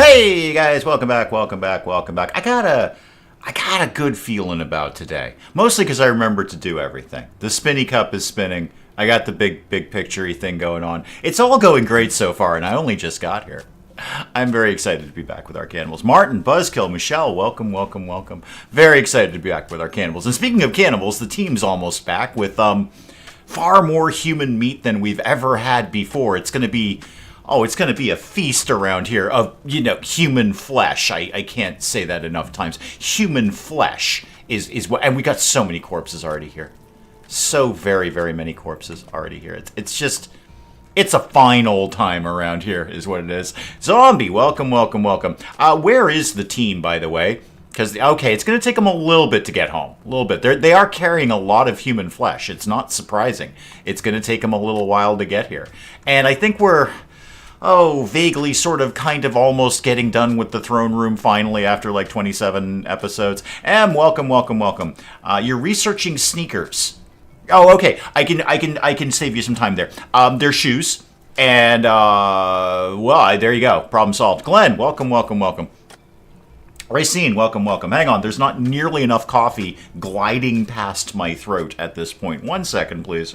Hey guys, welcome back, welcome back, welcome back. I got a good feeling about today. Mostly because I remembered to do everything. The spinny cup is spinning. I got the big picture-y thing going on. It's all going great so far, and I only just got here. I'm very excited to be back with our cannibals. Martin, Buzzkill, Michelle, welcome, welcome, welcome. Very excited to be back with our cannibals. And speaking of cannibals, the team's almost back with far more human meat than we've ever had before. It's going to be a feast around here of, human flesh. I can't say that enough times. Human flesh is what, and we got so many corpses already here. So very, very many corpses already here. It's a fine old time around here, is what it is. Zombie, welcome, welcome, welcome. Where is the team, by the way? Because, okay, it's going to take them a little bit to get home. A little bit. They are carrying a lot of human flesh. It's not surprising. It's going to take them a little while to get here. And I think we're, vaguely, sort of, kind of, almost getting done with the throne room finally after, 27 episodes. Welcome, welcome, welcome. You're researching sneakers. Oh, okay. I can save you some time there. They're shoes, and there you go. Problem solved. Glenn, welcome, welcome, welcome. Racine, welcome, welcome. Hang on, there's not nearly enough coffee gliding past my throat at this point. 1 second, please.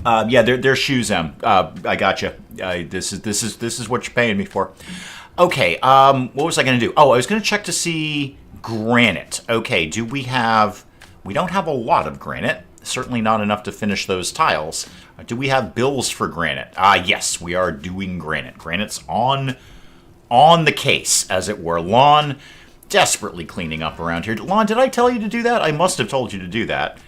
They're shoes, Em. I gotcha. This is what you're paying me for. Okay. What was I going to do? Oh, I was going to check to see granite. Okay. We don't have a lot of granite. Certainly not enough to finish those tiles. Do we have bills for granite? Yes, we are doing granite. Granite's on the case, as it were. Lon, desperately cleaning up around here. Lon, did I tell you to do that? I must have told you to do that.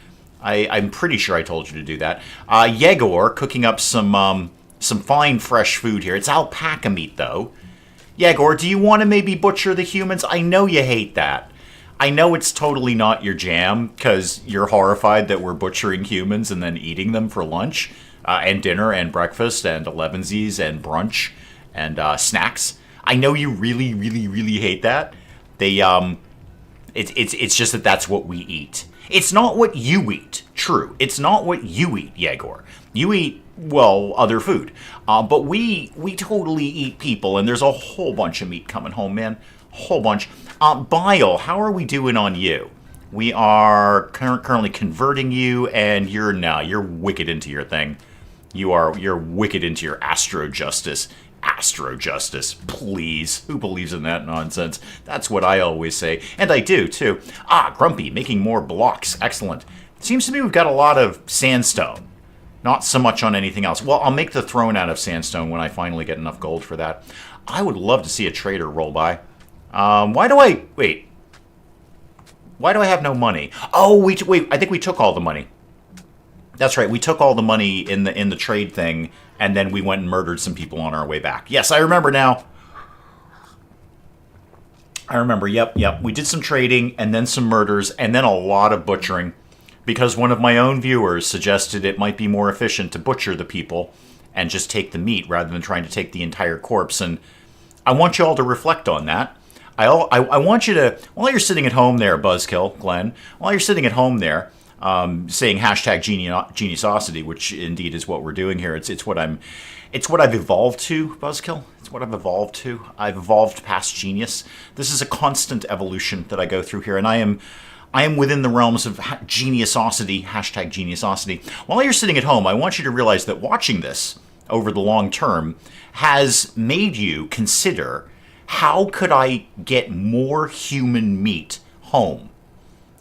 I'm pretty sure I told you to do that. Yegor, cooking up some fine fresh food here. It's alpaca meat, though. Yegor, do you want to maybe butcher the humans? I know you hate that. I know it's totally not your jam, because you're horrified that we're butchering humans and then eating them for lunch, and dinner, and breakfast, and elevensies, and brunch, and snacks. I know you really, really, really hate that. It's just that that's what we eat. It's not what you eat. True. It's not what you eat, Yegor. You eat, other food. But we totally eat people, and there's a whole bunch of meat coming home, man. Whole bunch. Bile, how are we doing on you? We are currently converting you, and you're wicked into your thing. You're wicked into your Astro Justice. Astro Justice, please. Who believes in that nonsense? That's what I always say. And I do, too. Grumpy, making more blocks. Excellent. Seems to me we've got a lot of sandstone. Not so much on anything else. Well, I'll make the throne out of sandstone when I finally get enough gold for that. I would love to see a trader roll by. Why do I have no money? Oh, wait, I think we took all the money. That's right, we took all the money in the trade thing, and then we went and murdered some people on our way back. Yes, I remember now. I remember, yep. We did some trading, and then some murders, and then a lot of butchering, because one of my own viewers suggested it might be more efficient to butcher the people and just take the meat rather than trying to take the entire corpse, and I want you all to reflect on that. I want you to, while you're sitting at home there, Buzzkill, Glenn, while you're sitting at home there, saying hashtag Geniosity, which indeed is what we're doing here. It's what I've evolved to, Buzzkill. It's what I've evolved to. I've evolved past genius. This is a constant evolution that I go through here, and I am within the realms of Geniosity, hashtag Geniosity. While you're sitting at home, I want you to realize that watching this over the long term has made you consider, how could I get more human meat home?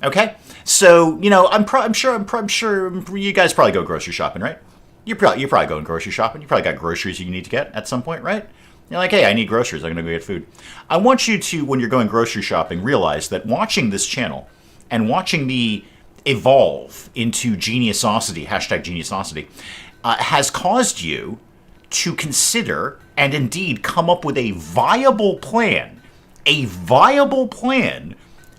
Okay, so I'm sure you guys probably go grocery shopping, right? You're probably going grocery shopping. You probably got groceries you need to get at some point, right? You're like, hey, I need groceries. I'm gonna go get food. I want you to, when you're going grocery shopping, realize that watching this channel and watching me evolve into Geniosity, hashtag Geniosity, has caused you to consider and indeed come up with a viable plan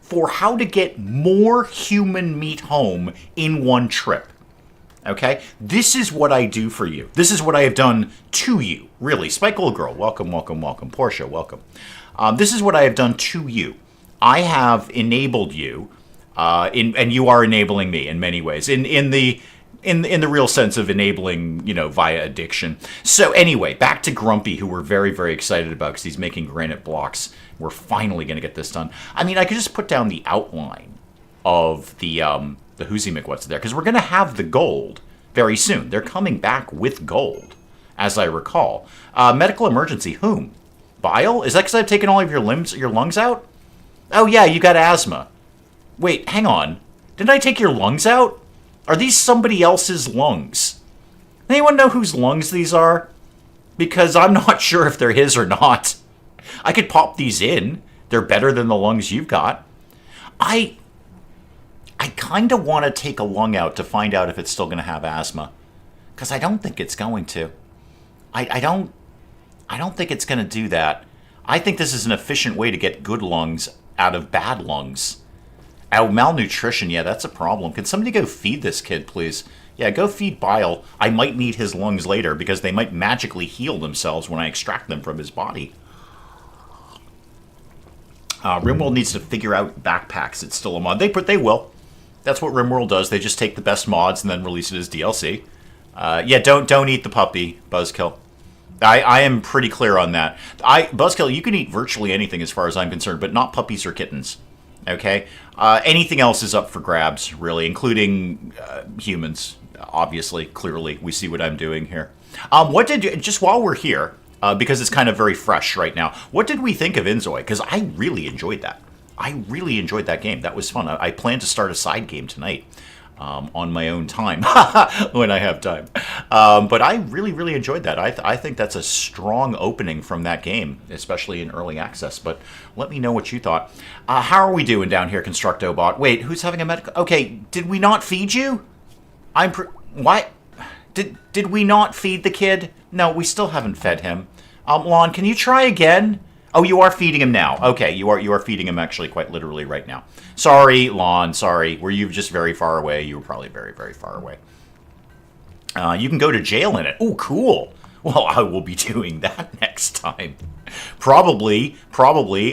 for how to get more human meat home in one trip. Okay? This is what I do for you. This is what I have done to you. Really. Spike Old Girl, welcome, welcome, welcome. Portia, welcome. This is what I have done to you. I have enabled you, and you are enabling me in many ways. In the in the real sense of enabling, via addiction. So anyway, back to Grumpy, who we're very, very excited about because he's making granite blocks. We're finally going to get this done. I mean, I could just put down the outline of the Whoosy McWhat's there, because we're going to have the gold very soon. They're coming back with gold, as I recall. Medical emergency, whom? Bile? Is that because I've taken all of your lungs out? Oh yeah, you got asthma. Wait, hang on. Didn't I take your lungs out? Are these somebody else's lungs? Anyone know whose lungs these are? Because I'm not sure if they're his or not. I could pop these in. They're better than the lungs you've got. I kind of want to take a lung out to find out if it's still going to have asthma. Because I don't think it's going to. I don't think it's going to do that. I think this is an efficient way to get good lungs out of bad lungs. Oh, malnutrition, yeah, that's a problem. Can somebody go feed this kid, please? Yeah, go feed Bile. I might need his lungs later because they might magically heal themselves when I extract them from his body. RimWorld needs to figure out backpacks. It's still a mod. They will. That's what RimWorld does. They just take the best mods and then release it as DLC. Yeah, don't eat the puppy, Buzzkill. I am pretty clear on that. Buzzkill, you can eat virtually anything as far as I'm concerned, but not puppies or kittens. Okay? Anything else is up for grabs, really, including humans. Obviously, clearly, we see what I'm doing here. Just while we're here, because it's kind of very fresh right now, what did we think of Inzoi? Because I really enjoyed that. I really enjoyed that game. That was fun. I plan to start a side game tonight. On my own time, when I have time. But I really, really enjoyed that. I think that's a strong opening from that game, especially in early access. But let me know what you thought. How are we doing down here, Constructobot? Wait, who's having a medical... Okay, did we not feed you? What? Did we not feed the kid? No, we still haven't fed him. Lon, can you try again? Oh, you are feeding him now. Okay, you are feeding him actually quite literally right now. Sorry, Lon, sorry. Were you just very far away? You were probably very, very far away. You can go to jail in it. Oh, cool. Well, I will be doing that next time. Probably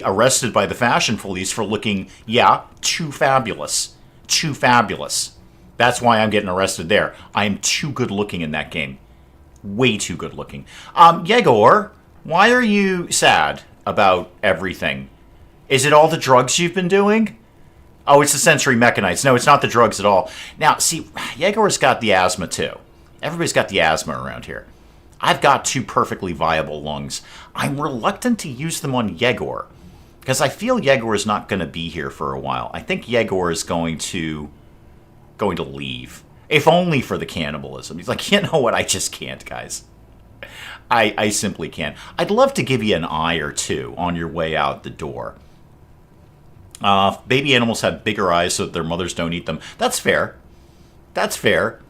arrested by the fashion police for looking, too fabulous. Too fabulous. That's why I'm getting arrested there. I am too good looking in that game. Way too good looking. Yegor, why are you sad about everything? Is it all the drugs you've been doing? Oh, it's the sensory mechanites. No, it's not the drugs at all. Now, see, Yegor's got the asthma too. Everybody's got the asthma around here. I've got two perfectly viable lungs. I'm reluctant to use them on Yegor because I feel Yegor is not going to be here for a while. I think Yegor is going to leave, if only for the cannibalism. He's like, you know what? I just can't, guys. I simply can't. I'd love to give you an eye or two on your way out the door. Baby animals have bigger eyes so that their mothers don't eat them. That's fair. That's fair.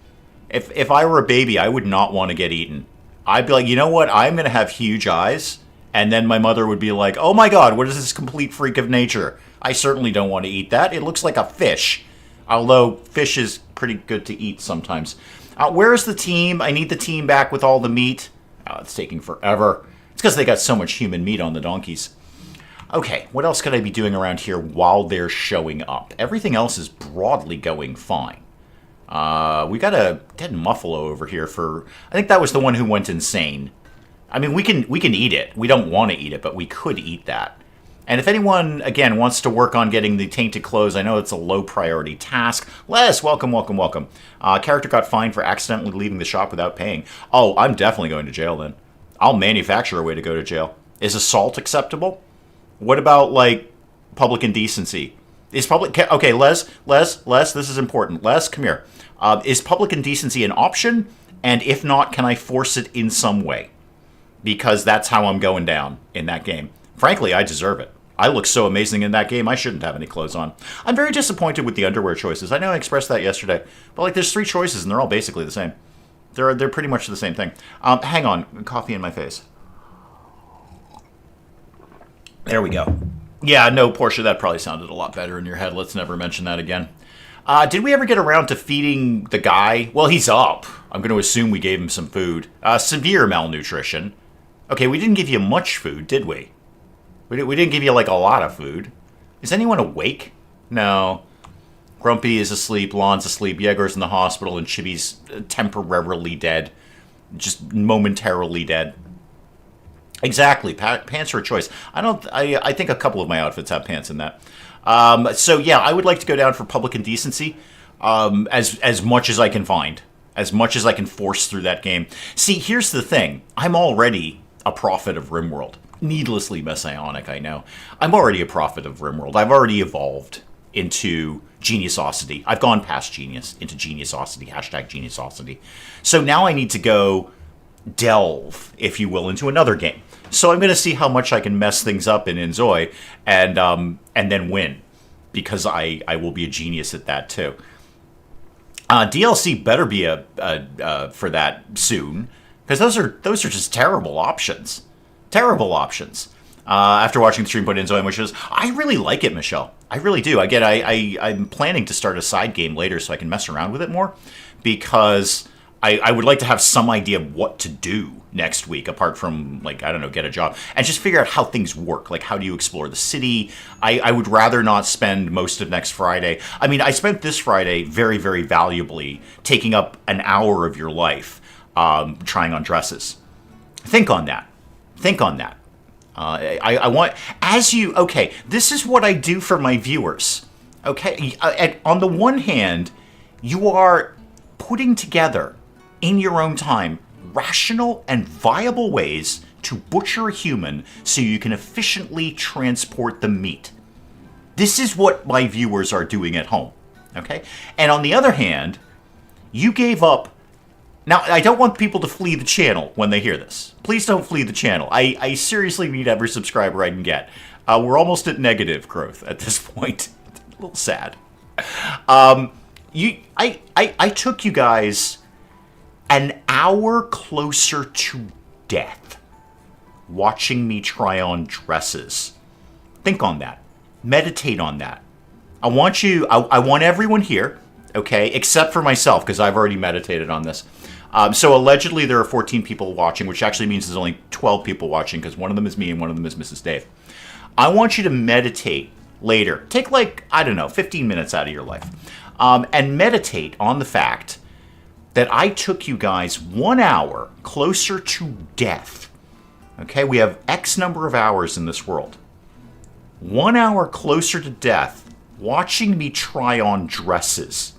If I were a baby, I would not want to get eaten. I'd be like, you know what? I'm going to have huge eyes. And then my mother would be like, oh my God, what is this complete freak of nature? I certainly don't want to eat that. It looks like a fish. Although fish is pretty good to eat sometimes. Where's the team? I need the team back with all the meat. Oh, it's taking forever. It's because they got so much human meat on the donkeys. Okay, what else could I be doing around here while they're showing up? Everything else is broadly going fine. We got a dead muffalo over here for... I think that was the one who went insane. I mean, we can eat it. We don't want to eat it, but we could eat that. And if anyone, again, wants to work on getting the tainted clothes, I know it's a low priority task. Les, welcome. Character got fined for accidentally leaving the shop without paying. Oh, I'm definitely going to jail then. I'll manufacture a way to go to jail. Is assault acceptable? What about, like, public indecency? Is public... Okay, Les, this is important. Les, come here. Is public indecency an option? And if not, can I force it in some way? Because that's how I'm going down in that game. Frankly, I deserve it. I look so amazing in that game, I shouldn't have any clothes on. I'm very disappointed with the underwear choices. I know I expressed that yesterday. But, like, there's 3 choices, and they're all basically the same. They're pretty much the same thing. Hang on. Coffee in my face. There we go. Yeah, no, Portia, that probably sounded a lot better in your head. Let's never mention that again. Did we ever get around to feeding the guy? Well, he's up. I'm going to assume we gave him some food. Severe malnutrition. Okay, we didn't give you much food, did we? We didn't give you, like, a lot of food. Is anyone awake? No. Grumpy is asleep, Lon's asleep, Yegor's in the hospital, and Chibi's temporarily dead. Just momentarily dead. Exactly. Pants are a choice. I think a couple of my outfits have pants in that. So yeah, I would like to go down for public indecency as much as I can find. As much as I can force through that game. See, here's the thing. I'm already a prophet of RimWorld. Needlessly messianic, I know. I'm already a prophet of RimWorld. I've already evolved into Geniosity. I've gone past genius into Geniosity. Hashtag Geniosity. So now I need to go delve, if you will, into another game. So I'm going to see how much I can mess things up in Inzoi and then win. Because I will be a genius at that too. DLC better be for that soon, because those are just terrible options. Terrible options. After watching the stream put in Zoe Wishes, I really like it, Michelle. I really do. Again, I'm planning to start a side game later so I can mess around with it more, because I would like to have some idea of what to do next week, apart from, like, I don't know, get a job, and just figure out how things work. Like, how do you explore the city? I would rather not spend most of next Friday. I mean, I spent this Friday very, very valuably taking up an hour of your life trying on dresses. Think on that. Think on that. I want, as you, okay, this is what I do for my viewers. Okay, on the one hand, you are putting together in your own time rational and viable ways to butcher a human so you can efficiently transport the meat. This is what my viewers are doing at home, okay? And on the other hand, you gave up. Now, I don't want people to flee the channel when they hear this. Please don't flee the channel. I seriously need every subscriber I can get. We're almost at negative growth at this point. A little sad. I took you guys an hour closer to death watching me try on dresses. Think on that. Meditate on that. I want everyone here, okay, except for myself, because I've already meditated on this. So allegedly there are 14 people watching, which actually means there's only 12 people watching, because one of them is me and one of them is Mrs. Dave. I want you to meditate later. Take, like, I don't know, 15 minutes out of your life. And meditate on the fact that I took you guys 1 hour closer to death. Okay, we have X number of hours in this world. 1 hour closer to death, watching me try on dresses.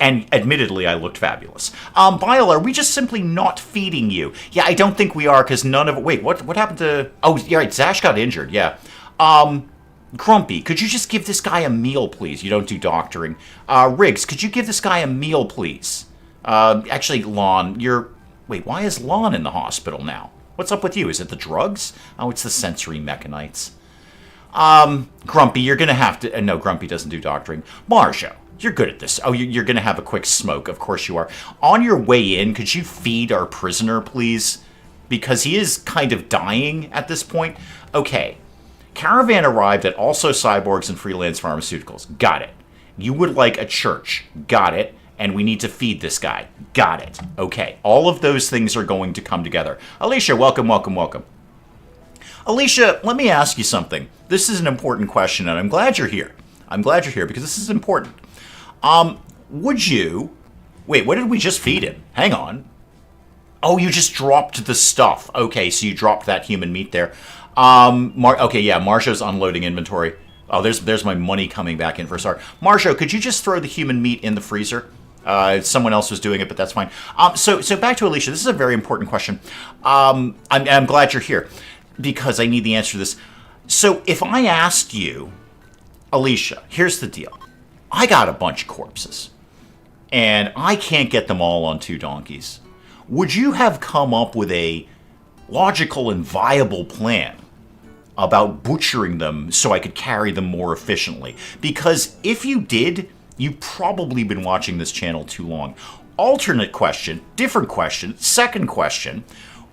And admittedly, I looked fabulous. Bile, are we just simply not feeding you? Yeah, I don't think we are, because none of it... Wait, what happened to... Oh, yeah, right, Zash got injured, yeah. Grumpy, could you just give this guy a meal, please? You don't do doctoring. Riggs, could you give this guy a meal, please? Actually, Lon, you're... Wait, why is Lon in the hospital now? What's up with you? Is it the drugs? Oh, it's the sensory mechanites. Grumpy, you're gonna have to... no, Grumpy doesn't do doctoring. Marjo, you're good at this. Oh, you're gonna have a quick smoke. Of course you are. On your way in, could you feed our prisoner, please? Because he is kind of dying at this point. Okay. Caravan arrived at Also Cyborgs and Freelance Pharmaceuticals. Got it. You would like a church. Got it. And we need to feed this guy. Got it. Okay. All of those things are going to come together. Alicia, welcome, welcome, welcome. Alicia, let me ask you something. This is an important question, and I'm glad you're here. I'm glad you're here because this is important. Would you... Wait, what did we just feed him? Hang on. Oh, you just dropped the stuff. Okay, so you dropped that human meat there. Okay, yeah, Marsha's unloading inventory. Oh, there's my money coming back in for a start. Marsha, could you just throw the human meat in the freezer? Someone else was doing it, but that's fine. So back to Alicia. This is a very important question. I'm glad you're here because I need the answer to this. So if I asked you, Alicia, here's the deal. I got a bunch of corpses, and I can't get them all on 2 donkeys. Would you have come up with a logical and viable plan about butchering them so I could carry them more efficiently? Because if you did, you've probably been watching this channel too long. Alternate question, different question, second question,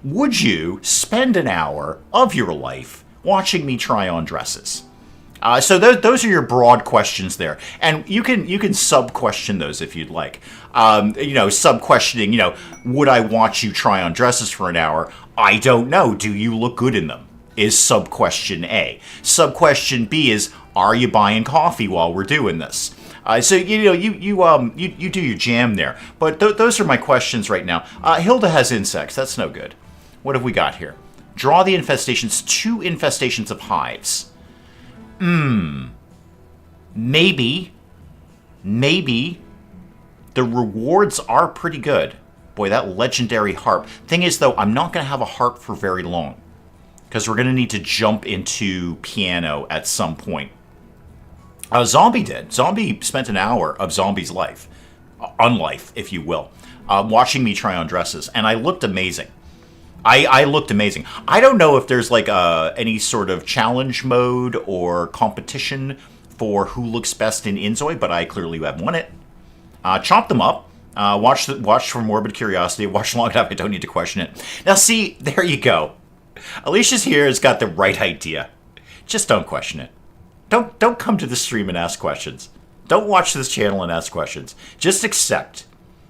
would you spend an hour of your life watching me try on dresses? So those are your broad questions there, and you can sub-question those if you'd like. Sub-questioning, would I watch you try on dresses for an hour? I don't know. Do you look good in them? Is sub-question A. Sub-question B is, are you buying coffee while we're doing this? So you do your jam there. But those are my questions right now. Hilda has insects. That's no good. What have we got here? Draw the infestations. 2 infestations of hives. Maybe the rewards are pretty good. Boy, that legendary harp. Thing is, though, I'm not going to have a harp for very long, because we're going to need to jump into piano at some point. Zombie did. Zombie spent an hour of Zombie's life, unlife, if you will, watching me try on dresses, and I looked amazing. I looked amazing. I don't know if there's like any sort of challenge mode or competition for who looks best in Inzoi, but I clearly have won it. Chomp them up. Watch for morbid curiosity. Watch long enough, I don't need to question it. Now see, there you go. Alicia's here has got the right idea. Just don't question it. Don't come to the stream and ask questions. Don't watch this channel and ask questions. Just accept.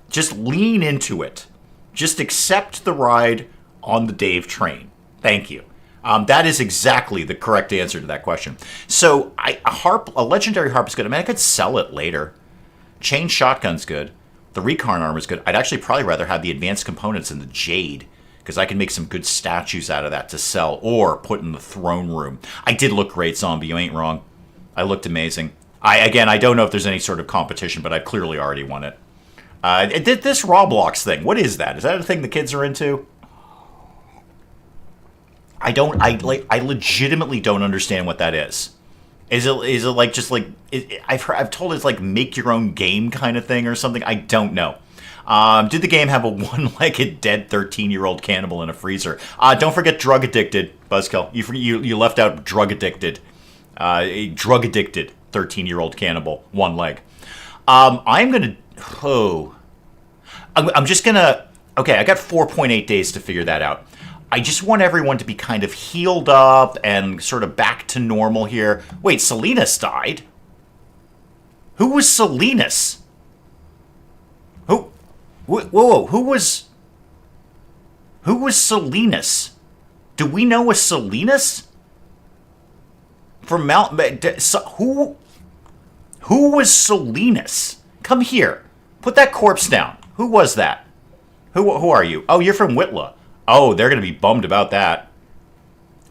Just lean into it. Just accept the ride on the Dave train. Thank you. That is exactly the correct answer to that question. So a legendary harp is good. I mean, I could sell it later. Chain shotgun's good. The recon armor's good. I'd actually probably rather have the advanced components in the jade, because I can make some good statues out of that to sell or put in the throne room. I did look great, Zombie. You ain't wrong. I looked amazing. I don't know if there's any sort of competition, but I've clearly already won it. This Roblox thing, what is that? Is that a thing the kids are into? I legitimately don't understand what that is. Is it like just like I've told it's like make your own game kind of thing or something? I don't know. Did the game have a one-legged dead 13-year-old cannibal in a freezer? Don't forget drug addicted, Buzzkill. You left out drug addicted. A drug addicted 13-year-old cannibal, one leg. I'm just gonna. Okay, I got 4.8 days to figure that out. I just want everyone to be kind of healed up and sort of back to normal here. Wait, Salinas died? Who was Salinas? Whoa, who was Salinas? Do we know a Salinas? From Mount... Who was Salinas? Come here. Put that corpse down. Who was that? Who are you? Oh, you're from Whitla. Oh, they're going to be bummed about that.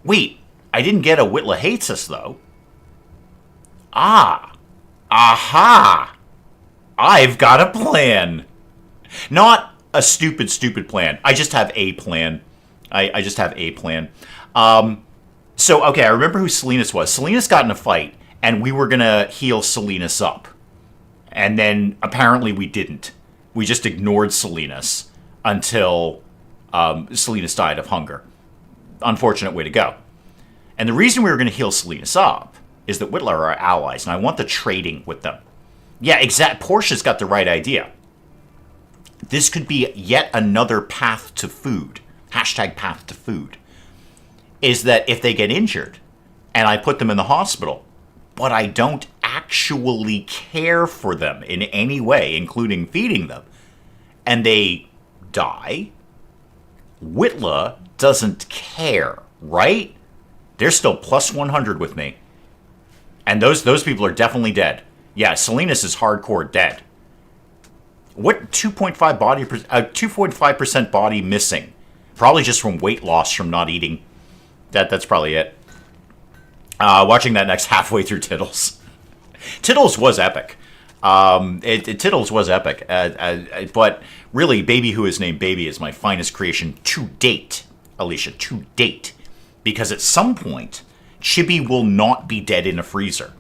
Wait, I didn't get a Whitla hates us, though. Aha! I've got a plan. Not a stupid plan. I just have a plan. I just have a plan. So, okay, I remember who Salinas was. Salinas got in a fight, and we were going to heal Salinas up. And then, apparently, we didn't. We just ignored Salinas until Salinas died of hunger. Unfortunate way to go. And the reason we were going to heal Salinas up is that Whitla are our allies, and I want the trading with them. Yeah, Portia's got the right idea. This could be yet another path to food. Hashtag path to food. Is that if they get injured, and I put them in the hospital, but I don't actually care for them in any way, including feeding them, and they die, Whitla doesn't care, right? They're still plus 100 with me. And those people are definitely dead. Yeah, Salinas is hardcore dead. What 2.5% body missing? Probably just from weight loss from not eating. That's probably it. Watching that next halfway through Tittles. Tittles was epic. Tittles was epic. But really, Baby Who Is Named Baby is my finest creation to date, Alicia, to date. Because at some point, Chibi will not be dead in a freezer.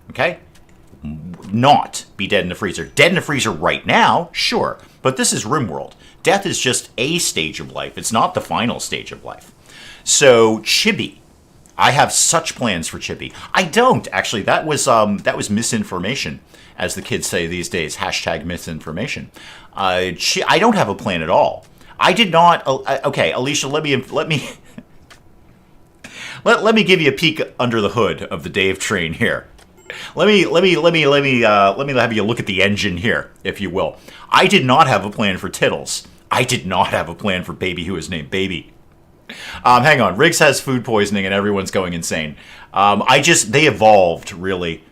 Okay? Not be dead in a freezer. Dead in a freezer right now, sure. But this is RimWorld. Death is just a stage of life. It's not the final stage of life. So, Chibi. I have such plans for Chibi. I don't, actually. That was misinformation, as the kids say these days. Hashtag misinformation. I don't have a plan at all. I did not... okay, Alicia, let me let me give you a peek under the hood of the Dave train here. Let me have you look at the engine here, if you will. I did not have a plan for Tittles. I did not have a plan for Baby Who Is Named Baby. Hang on. Riggs has food poisoning and everyone's going insane. They evolved, really.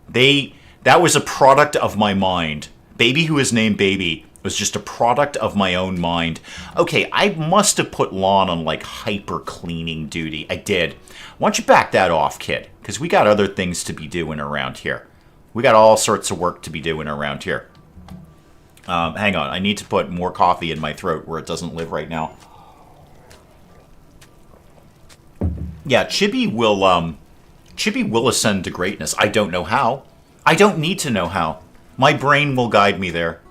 They That was a product of my mind. Baby who is named Baby was just a product of my own mind. Okay, I must have put Lon on like hyper cleaning duty. I did. Why don't you back that off, kid? Because we got other things to be doing around here. We got all sorts of work to be doing around here. Hang on, I need to put more coffee in my throat where it doesn't live right now. Yeah, Chibi will ascend to greatness. I don't know how. I don't need to know how. My brain will guide me there.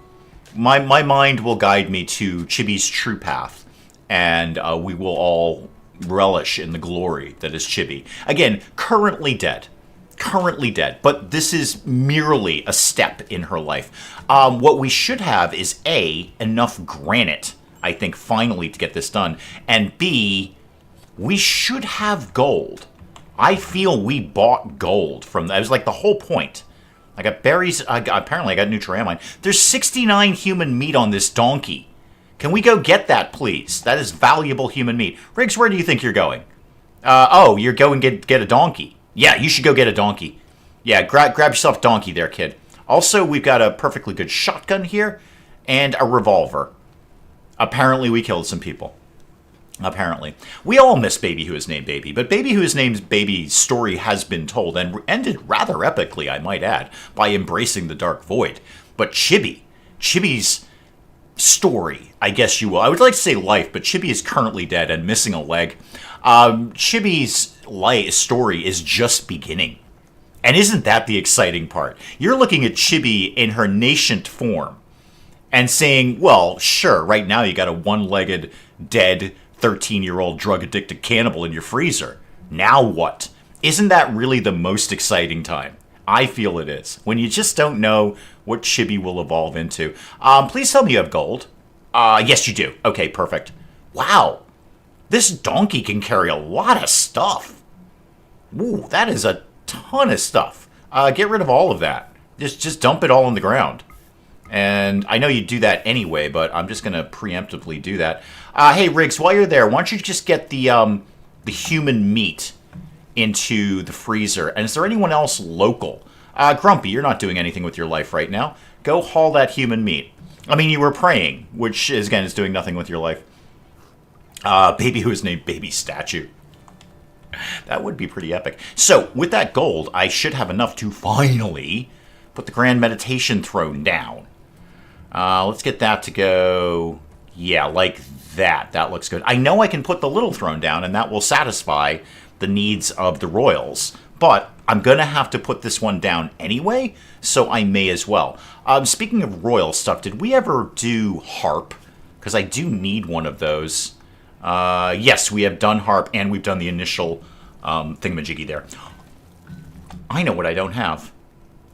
My mind will guide me to Chibi's true path, and we will all relish in the glory that is Chibi. Again, currently dead. Currently dead, but this is merely a step in her life. What we should have is A, enough granite, I think, finally to get this done, and B, we should have gold. I feel we bought gold from that. It was like the whole point. I got berries. Apparently, I got Nutramine. There's 69 human meat on this donkey. Can we go get that, please? That is valuable human meat. Riggs, where do you think you're going? Oh, you're going to get a donkey. Yeah, you should go get a donkey. Yeah, grab yourself a donkey there, kid. Also, we've got a perfectly good shotgun here and a revolver. Apparently, we killed some people. Apparently. We all miss Baby Who Is Named Baby, but Baby Who Is Named Baby's story has been told, and ended rather epically, I might add, by embracing the Dark Void. But Chibi's story, I guess you will. I would like to say life, but Chibi is currently dead and missing a leg. Chibi's story is just beginning. And isn't that the exciting part? You're looking at Chibi in her nascent form and saying, well, sure, right now you got a one-legged, dead, 13-year-old drug-addicted cannibal in your freezer. Now what? Isn't that really the most exciting time? I feel it is. When you just don't know what Chibi will evolve into. Please tell me you have gold. Yes, you do. Okay, perfect. Wow. This donkey can carry a lot of stuff. Ooh, that is a ton of stuff. Get rid of all of that. Just dump it all on the ground. And I know you do that anyway, but I'm just going to preemptively do that. Hey, Riggs, while you're there, why don't you just get the human meat into the freezer? And is there anyone else local? Grumpy, you're not doing anything with your life right now. Go haul that human meat. I mean, you were praying, which, again, is doing nothing with your life. Baby Who Is Named Baby statue. That would be pretty epic. So, with that gold, I should have enough to finally put the Grand Meditation Throne down. Let's get that to go, yeah, like that. That looks good. I know I can put the little throne down, and that will satisfy the needs of the royals. But I'm going to have to put this one down anyway, so I may as well. Speaking of royal stuff, did we ever do harp? Because I do need one of those. Yes, we have done harp, and we've done the initial thingamajiggy there. I know what I don't have.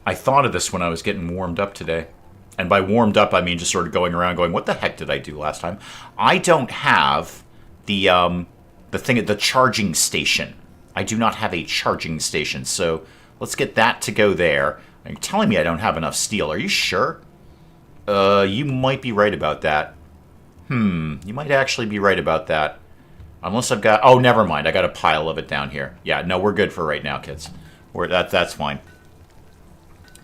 I thought of this when I was getting warmed up today. And by warmed up, I mean just sort of going around going, what the heck did I do last time? I don't have the thing at the charging station. I do not have a charging station, so let's get that to go there. You're telling me I don't have enough steel. Are you sure? You might be right about that. You might actually be right about that. Unless I've got... Oh, never mind. I got a pile of it down here. Yeah, no, we're good for right now, kids. That's fine.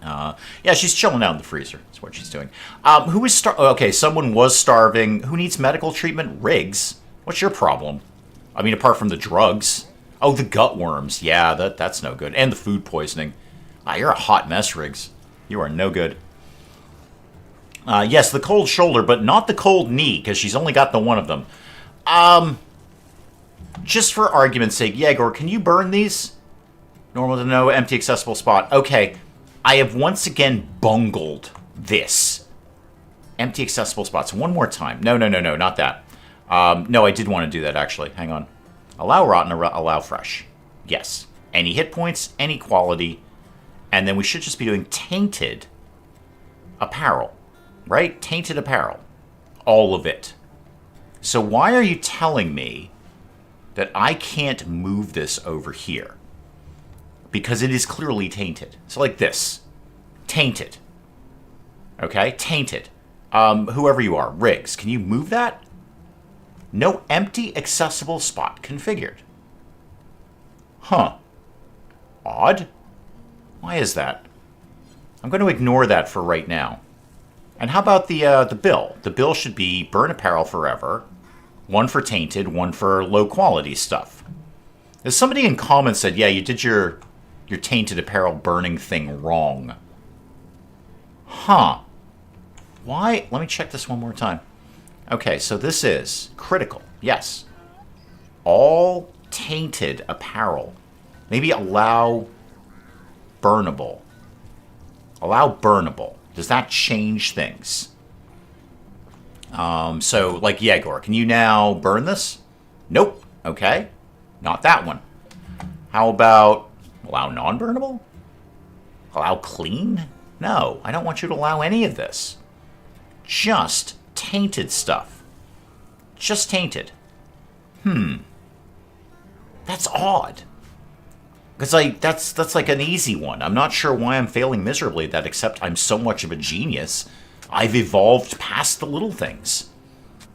Yeah, she's chilling out in the freezer. That's what she's doing. Who is okay, someone was starving. Who needs medical treatment? Riggs. What's your problem? I mean, apart from the drugs. Oh, the gut worms. Yeah, that's no good. And the food poisoning. You're a hot mess, Riggs. You are no good. Yes, the cold shoulder, but not the cold knee, because she's only got the one of them. Just for argument's sake, Yegor, can you burn these? Normal to no, empty accessible spot. Okay. I have once again bungled this. Empty accessible spots. One more time. No, not that. No, I did want to do that, actually. Hang on. Allow rotten, allow fresh. Yes. Any hit points, any quality. And then we should just be doing tainted apparel. Right? Tainted apparel. All of it. So why are you telling me that I can't move this over here? Because it is clearly tainted. So like this. Tainted. Okay? Tainted. Whoever you are. Riggs. Can you move that? No empty accessible spot configured. Huh. Odd. Why is that? I'm going to ignore that for right now. And how about the bill? The bill should be burn apparel forever. One for tainted, one for low quality stuff. As somebody in comments said, yeah, you did your tainted apparel burning thing wrong. Huh. Why? Let me check this one more time. Okay, so this is critical. Yes. All tainted apparel. Maybe allow burnable. Allow burnable. Does that change things? So, like Yegor, can you now burn this? Nope. Okay. Not that one. How about allow non-burnable? Allow clean? No, I don't want you to allow any of this. Just tainted stuff. Just tainted. That's odd. Because that's like an easy one. I'm not sure why I'm failing miserably at that, except I'm so much of a genius. I've evolved past the little things.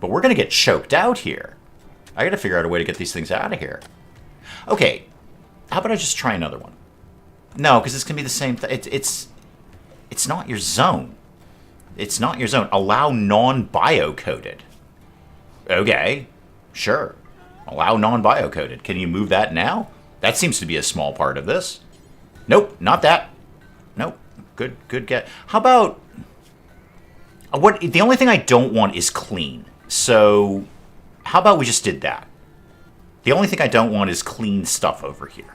But we're going to get choked out here. I got to figure out a way to get these things out of here. Okay, how about I just try another one? No, because it's going to be the same thing. It's not your zone. It's not your zone. Allow non-bio-coded. Okay, sure. Allow non-bio-coded. Can you move that now? That seems to be a small part of this. Nope, not that. Nope. Good get. How about... The only thing I don't want is clean. So, how about we just did that? The only thing I don't want is clean stuff over here.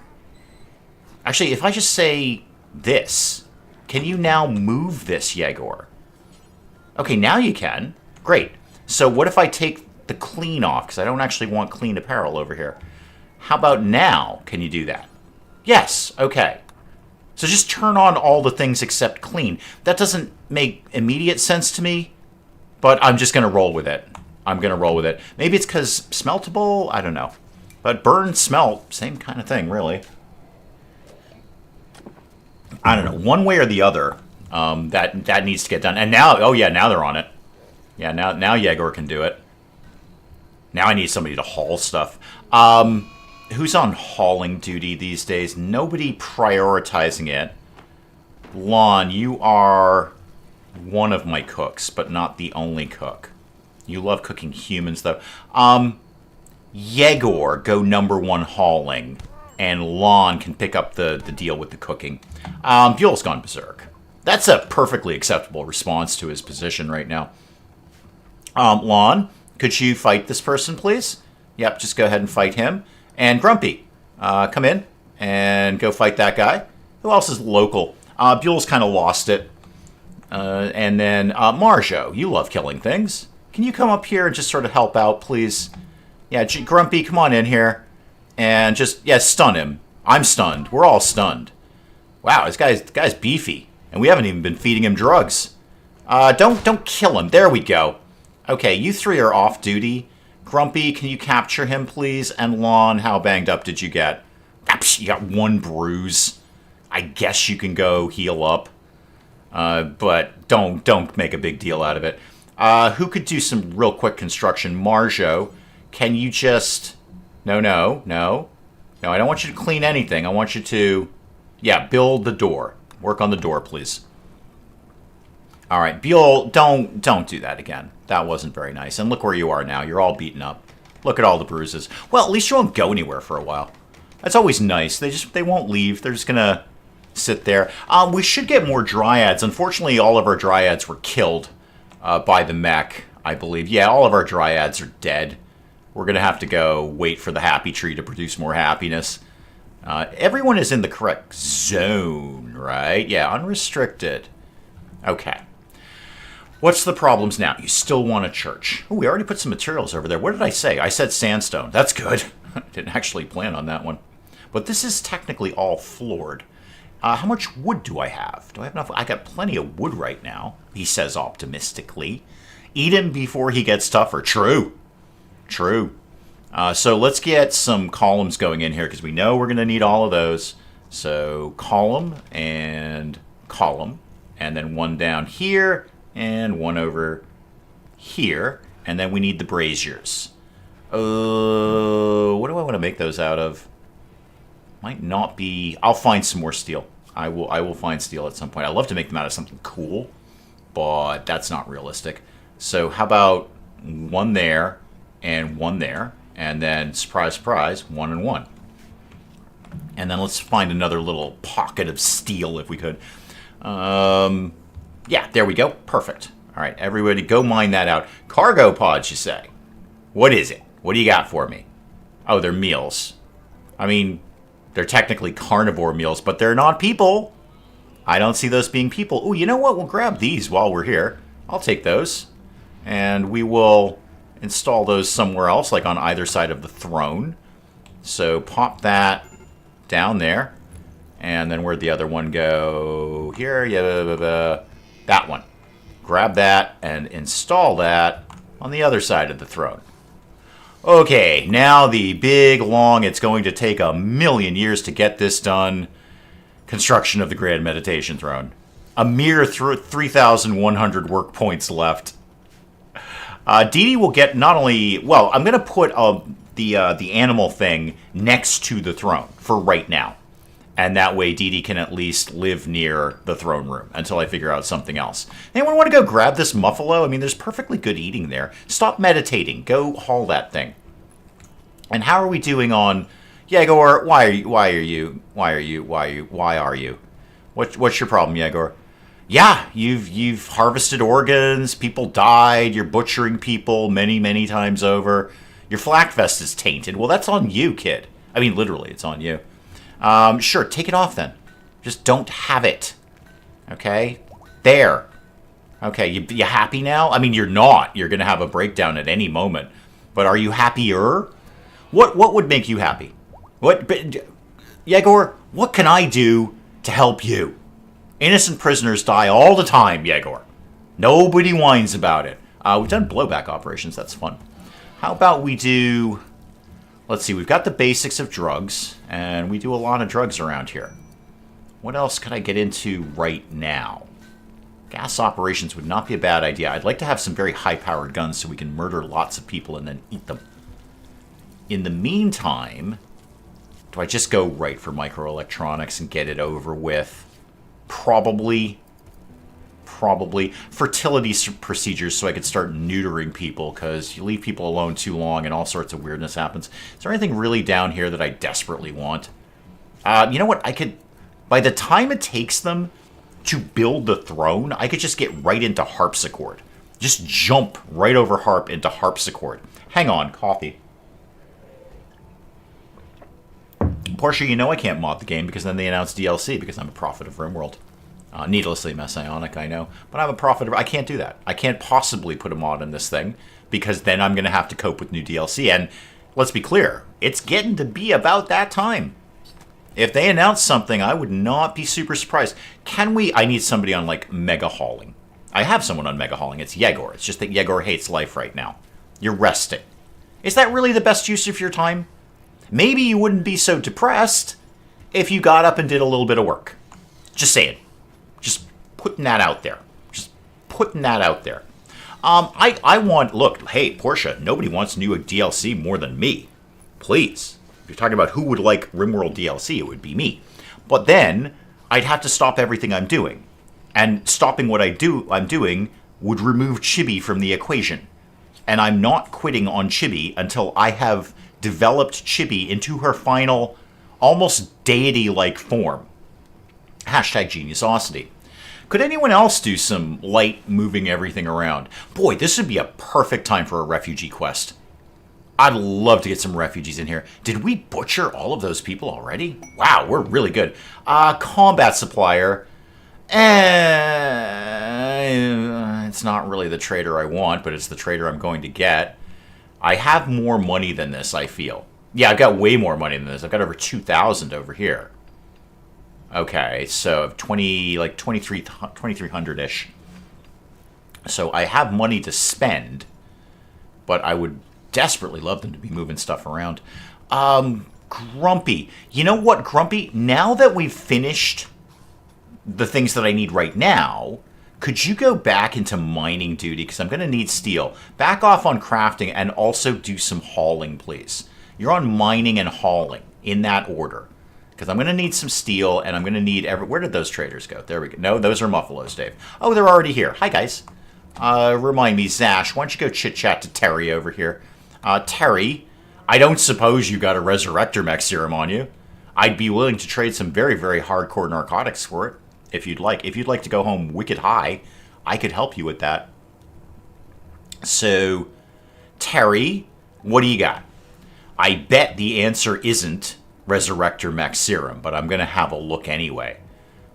Actually, if I just say this, can you now move this, Yegor? Okay, now you can. Great. So what if I take the clean off? Because I don't actually want clean apparel over here. How about now? Can you do that? Yes. Okay. So just turn on all the things except clean. That doesn't make immediate sense to me, but I'm just going to roll with it. I'm going to roll with it. Maybe it's because smeltable? I don't know. But burn, smelt, same kind of thing, really. I don't know. One way or the other, that needs to get done. And now, oh yeah, now they're on it. Yeah, now Yegor can do it. Now I need somebody to haul stuff. Who's on hauling duty these days? Nobody prioritizing it. Lon, you are one of my cooks, but not the only cook. You love cooking humans, though. Yegor, go #1 hauling, and Lon can pick up the deal with the cooking. Buell's gone berserk. That's a perfectly acceptable response to his position right now. Lon, could you fight this person, please? Yep, just go ahead and fight him. And Grumpy, come in and go fight that guy. Who else is local? Buell's kind of lost it. And then Marjo, you love killing things. Can you come up here and just sort of help out, please? Yeah, Grumpy, come on in here. And just, yeah, stun him. I'm stunned. We're all stunned. Wow, this guy's beefy. And we haven't even been feeding him drugs. Don't kill him. There we go. Okay, you three are off duty. Grumpy, can you capture him, please? And Lon, how banged up did you get? You got 1 bruise. I guess you can go heal up. But don't make a big deal out of it. Who could do some real quick construction? Marjo, can you just... No, I don't want you to clean anything. I want you to... Yeah, build the door. Work on the door, please. All right, Buell, don't do that again. That wasn't very nice. And look where you are now. You're all beaten up. Look at all the bruises. Well, at least you won't go anywhere for a while. That's always nice. They won't leave. They're just gonna sit there. We should get more dryads. Unfortunately, all of our dryads were killed by the mech, I believe. Yeah, all of our dryads are dead. We're gonna have to go wait for the happy tree to produce more happiness. Everyone is in the correct zone, right? Yeah, unrestricted. Okay. What's the problems now? You still want a church. Oh, we already put some materials over there. What did I say? I said sandstone. That's good. Didn't actually plan on that one. But this is technically all floored. How much wood do I have? Do I have enough? I got plenty of wood right now, he says optimistically. Eat him before he gets tougher. True. So let's get some columns going in here because we know we're going to need all of those. So column, and then one down here, and one over here. And then we need the braziers. What do I want to make those out of? Might not be... I'll find some more steel. I will find steel at some point. I'd love to make them out of something cool, but that's not realistic. So how about one there and one there, and then surprise, surprise, 1 and 1. And then let's find another little pocket of steel if we could. Yeah, there we go. Perfect. All right, everybody go mine that out. Cargo pods, you say? What is it? What do you got for me? Oh, they're meals. I mean, they're technically carnivore meals, but they're not people. I don't see those being people. Oh, you know what? We'll grab these while we're here. I'll take those. And we will install those somewhere else, like on either side of the throne. So pop that down there. And then where'd the other one go? Here, yeah, that one. Grab that and install that on the other side of the throne. Okay, now the big, long, it's going to take 1,000,000 years to get this done, construction of the Grand Meditation Throne. A mere 3,100 work points left. Dee Dee will get not only... Well, I'm going to put the animal thing next to the throne for right now. And that way Dee Dee can at least live near the throne room until I figure out something else. Anyone want to go grab this muffalo? I mean, there's perfectly good eating there. Stop meditating. Go haul that thing. And how are we doing on... Yegor, why are you? What's your problem, Yegor? Yeah, you've harvested organs, people died, you're butchering people many, many times over. Your flak vest is tainted. Well, that's on you, kid. I mean, literally, it's on you. Sure, take it off then. Just don't have it. Okay? There. Okay, you happy now? I mean, you're not. You're going to have a breakdown at any moment. But are you happier? What would make you happy? Yegor, what can I do to help you? Innocent prisoners die all the time, Yegor. Nobody whines about it. We've done blowback operations. That's fun. How about we do... Let's see, we've got the basics of drugs, and we do a lot of drugs around here. What else could I get into right now? Gas operations would not be a bad idea. I'd like to have some very high-powered guns so we can murder lots of people and then eat them. In the meantime, do I just go right for microelectronics and get it over with? Probably. Fertility procedures so I could start neutering people, because you leave people alone too long and all sorts of weirdness happens. Is there anything really down here that I desperately want? You know what? I could... By the time it takes them to build the throne, I could just get right into harpsichord. Just jump right over harp into harpsichord. Hang on, coffee. Portia, you know I can't mod the game because then they announce DLC because I'm a prophet of RimWorld. Needlessly messianic, I know. But I'm a prophet of... I can't do that. I can't possibly put a mod in this thing because then I'm going to have to cope with new DLC. And let's be clear, it's getting to be about that time. If they announce something, I would not be super surprised. Can we... I need somebody on, like, mega hauling. I have someone on mega hauling. It's Yegor. It's just that Yegor hates life right now. You're resting. Is that really the best use of your time? Maybe you wouldn't be so depressed if you got up and did a little bit of work. Just saying. Just putting that out there. Just putting that out there. I want... Look, hey, Portia, nobody wants new DLC more than me. Please. If you're talking about who would like RimWorld DLC, it would be me. But then, I'd have to stop everything I'm doing. And stopping what I'm doing would remove Chibi from the equation. And I'm not quitting on Chibi until I have developed Chibi into her final, almost deity-like form. Hashtag Geniosity. Could anyone else do some light moving everything around? Boy, this would be a perfect time for a refugee quest. I'd love to get some refugees in here. Did we butcher all of those people already? Wow, we're really good. Combat supplier. It's not really the trader I want, but it's the trader I'm going to get. I have more money than this, I feel. Yeah, I've got way more money than this. I've got over 2,000 over here. Okay, so 2,300-ish. So I have money to spend, but I would desperately love them to be moving stuff around. Grumpy. You know what, Grumpy? Now that we've finished the things that I need right now, could you go back into mining duty? Because I'm going to need steel. Back off on crafting and also do some hauling, please. You're on mining and hauling in that order. Because I'm going to need some steel, and I'm going to need where did those traders go? There we go. No, those are Muffalos, Dave. Oh, they're already here. Hi, guys. Remind me, Zash, why don't you go chit-chat to Terry over here? Terry, I don't suppose you got a Resurrector Mech serum on you. I'd be willing to trade some very, very hardcore narcotics for it, if you'd like. If you'd like to go home wicked high, I could help you with that. So, Terry, what do you got? I bet the answer isn't Resurrector Mech serum, but I'm going to have a look anyway.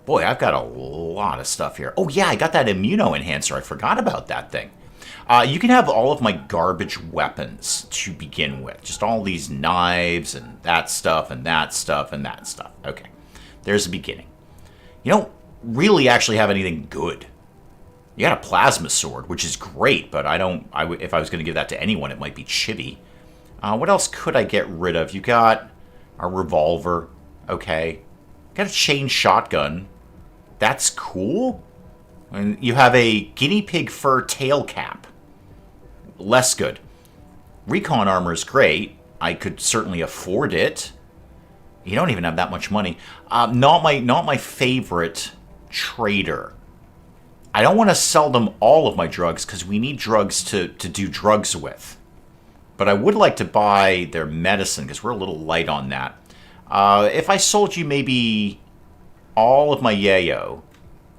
Boy, I've got a lot of stuff here. Oh, yeah, I got that immuno enhancer. I forgot about that thing. You can have all of my garbage weapons to begin with. Just all these knives and that stuff and that stuff and that stuff. Okay, there's the beginning. You don't really actually have anything good. You got a plasma sword, which is great, but if I was going to give that to anyone, it might be Chibi. What else could I get rid of? You got a revolver. Okay. Got a chain shotgun. That's cool. And you have a guinea pig fur tail cap. Less good. Recon armor is great. I could certainly afford it. You don't even have that much money. Not my favorite trader. I don't want to sell them all of my drugs because we need drugs to do drugs with. But I would like to buy their medicine because we're a little light on that. If I sold you maybe all of my yayo,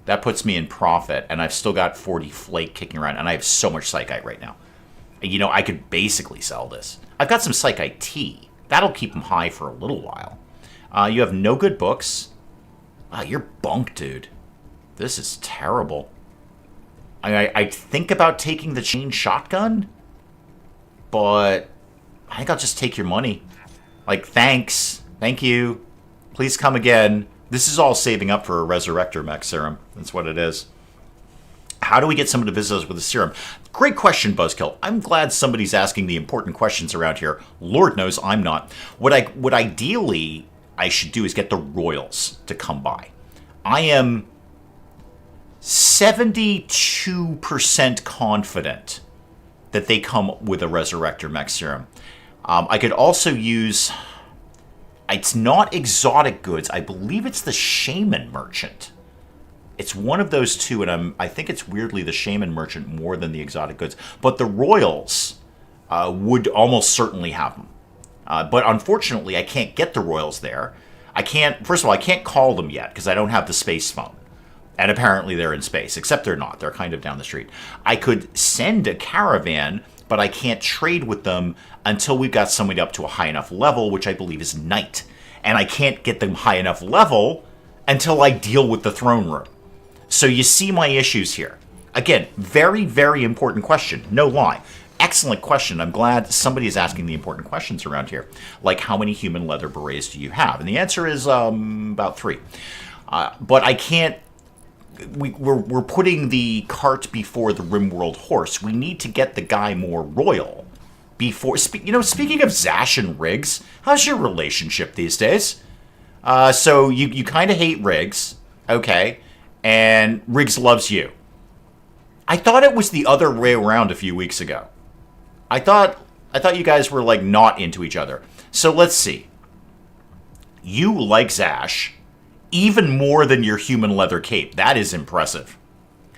that puts me in profit, and I've still got 40 flake kicking around, and I have so much psychite right now. You know, I could basically sell this. I've got some psychite tea. That'll keep them high for a little while. You have no good books. You're bunk, dude. This is terrible. I think about taking the chain shotgun, but I think I'll just take your money. Like, thanks. Thank you. Please come again. This is all saving up for a Resurrector Mech serum. That's what it is. How do we get someone to visit us with a serum? Great question, Buzzkill. I'm glad somebody's asking the important questions around here. Lord knows I'm not. What ideally I should do is get the royals to come by. I am 72% confident that they come with a Resurrector Mech serum. I could also use... It's not exotic goods. I believe it's the shaman merchant. It's one of those two, and I think it's weirdly the shaman merchant more than the exotic goods. But the royals would almost certainly have them. But unfortunately, I can't get the royals there. First of all, I can't call them yet because I don't have the space phone. And apparently they're in space, except they're not. They're kind of down the street. I could send a caravan, but I can't trade with them until we've got somebody up to a high enough level, which I believe is Knight. And I can't get them high enough level until I deal with the throne room. So you see my issues here. Again, very, very important question. No lie. Excellent question. I'm glad somebody is asking the important questions around here. Like, how many human leather berets do you have? And the answer is about 3. But I can't... We're putting the cart before the RimWorld horse. We need to get the guy more royal before... speaking of Zash and Riggs, how's your relationship these days? So you kind of hate Riggs, okay, and Riggs loves you. I thought it was the other way around a few weeks ago. I thought you guys were, like, not into each other. So let's see. You like Zash even more than your human leather cape. That is impressive.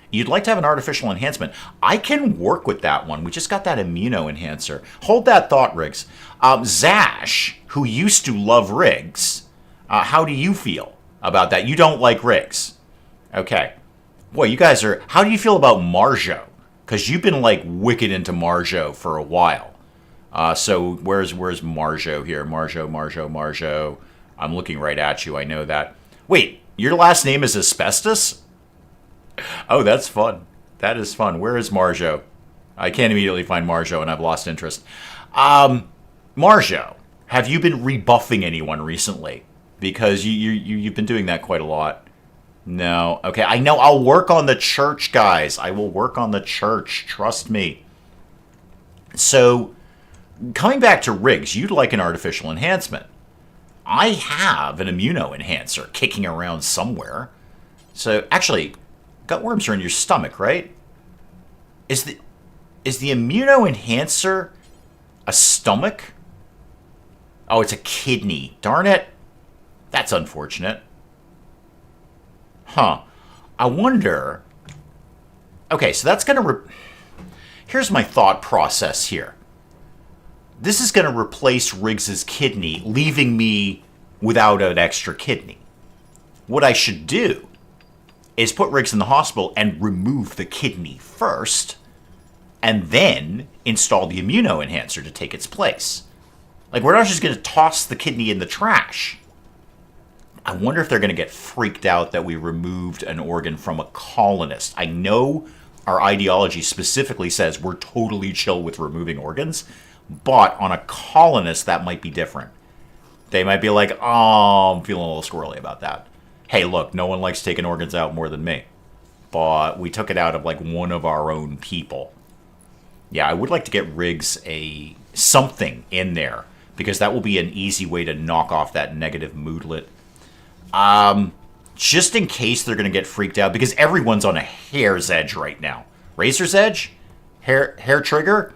You'd like to have an artificial enhancement. I can work with that one. We just got that immuno enhancer. Hold that thought, Riggs. Zash, who used to love Riggs, how do you feel about that? You don't like Riggs. Okay. Boy, you guys are... How do you feel about Marjo? Because you've been, like, wicked into Marjo for a while. So where's Marjo here? Marjo. I'm looking right at you. I know that. Wait, your last name is Asbestos? Oh, that's fun. That is fun. Where is Marjo? I can't immediately find Marjo, and I've lost interest. Marjo, have you been rebuffing anyone recently? Because you've been doing that quite a lot. No. Okay, I know. I'll work on the church, guys. I will work on the church. Trust me. So, coming back to Riggs, you'd like an artificial enhancement. I have an immuno enhancer kicking around somewhere. So, actually, gutworms are in your stomach, right? Is the immuno enhancer a stomach? Oh, it's a kidney. Darn it. That's unfortunate. Huh. I wonder... Okay, so that's going to... Here's my thought process here. This is going to replace Riggs's kidney, leaving me without an extra kidney. What I should do is put Riggs in the hospital and remove the kidney first, and then install the immuno-enhancer to take its place. Like, we're not just going to toss the kidney in the trash. I wonder if they're going to get freaked out that we removed an organ from a colonist. I know our ideology specifically says we're totally chill with removing organs, but on a colonist, that might be different. They might be like, oh, I'm feeling a little squirrely about that. Hey, look, no one likes taking organs out more than me. But we took it out of, like, one of our own people. Yeah, I would like to get Riggs something in there, because that will be an easy way to knock off that negative moodlet. Just in case they're going to get freaked out, because everyone's on a hair's edge right now. Razor's edge? Hair trigger?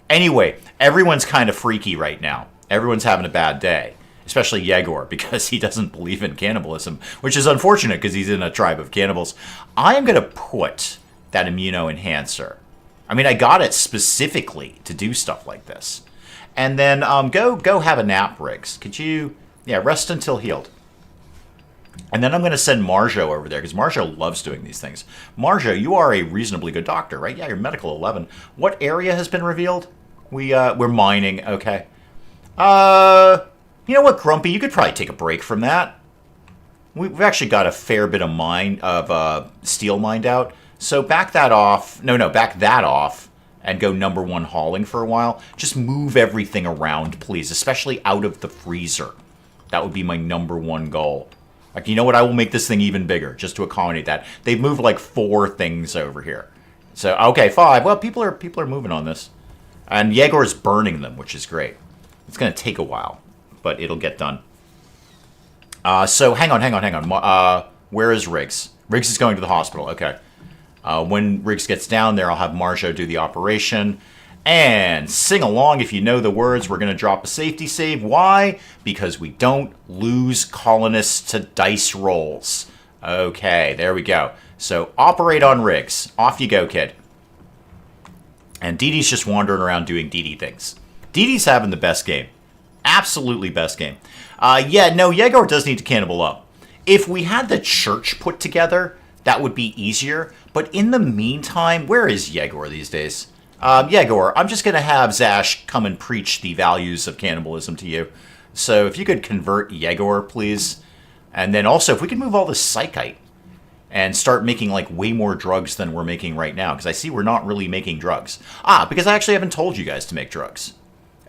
Anyway, everyone's kind of freaky right now. Everyone's having a bad day. Especially Yegor, because he doesn't believe in cannibalism, which is unfortunate because he's in a tribe of cannibals. I am going to put that immuno-enhancer. I mean, I got it specifically to do stuff like this. And then go have a nap, Riggs. Could you... Yeah, rest until healed. And then I'm going to send Marjo over there, because Marjo loves doing these things. Marjo, you are a reasonably good doctor, right? Yeah, you're medical 11. What area has been revealed? We're mining, okay. You know what, Grumpy? You could probably take a break from that. We've actually got a fair bit of steel mined out. So back that off. No, back that off and go number 1 hauling for a while. Just move everything around, please, especially out of the freezer. That would be my number 1 goal. Like, you know what? I will make this thing even bigger just to accommodate that. They've moved like 4 things over here. So, okay, 5. Well, people are moving on this. And Yegor's burning them, which is great. It's going to take a while, but it'll get done. So, hang on. Where is Riggs? Riggs is going to the hospital. Okay. When Riggs gets down there, I'll have Marjo do the operation. And sing along if you know the words. We're going to drop a safety save. Why? Because we don't lose colonists to dice rolls. Okay, there we go. So, operate on Riggs. Off you go, kid. And Dee Dee's just wandering around doing Dee Dee things. Dee Dee's having the best game. Absolutely best game. Yeah, no, Yegor does need to cannibal up. If we had the church put together, that would be easier. But in the meantime, where is Yegor these days? Yegor, I'm just going to have Zash come and preach the values of cannibalism to you. So if you could convert Yegor, please. And then also, if we could move all this psychite and start making, like, way more drugs than we're making right now. Because I see we're not really making drugs. Because I actually haven't told you guys to make drugs.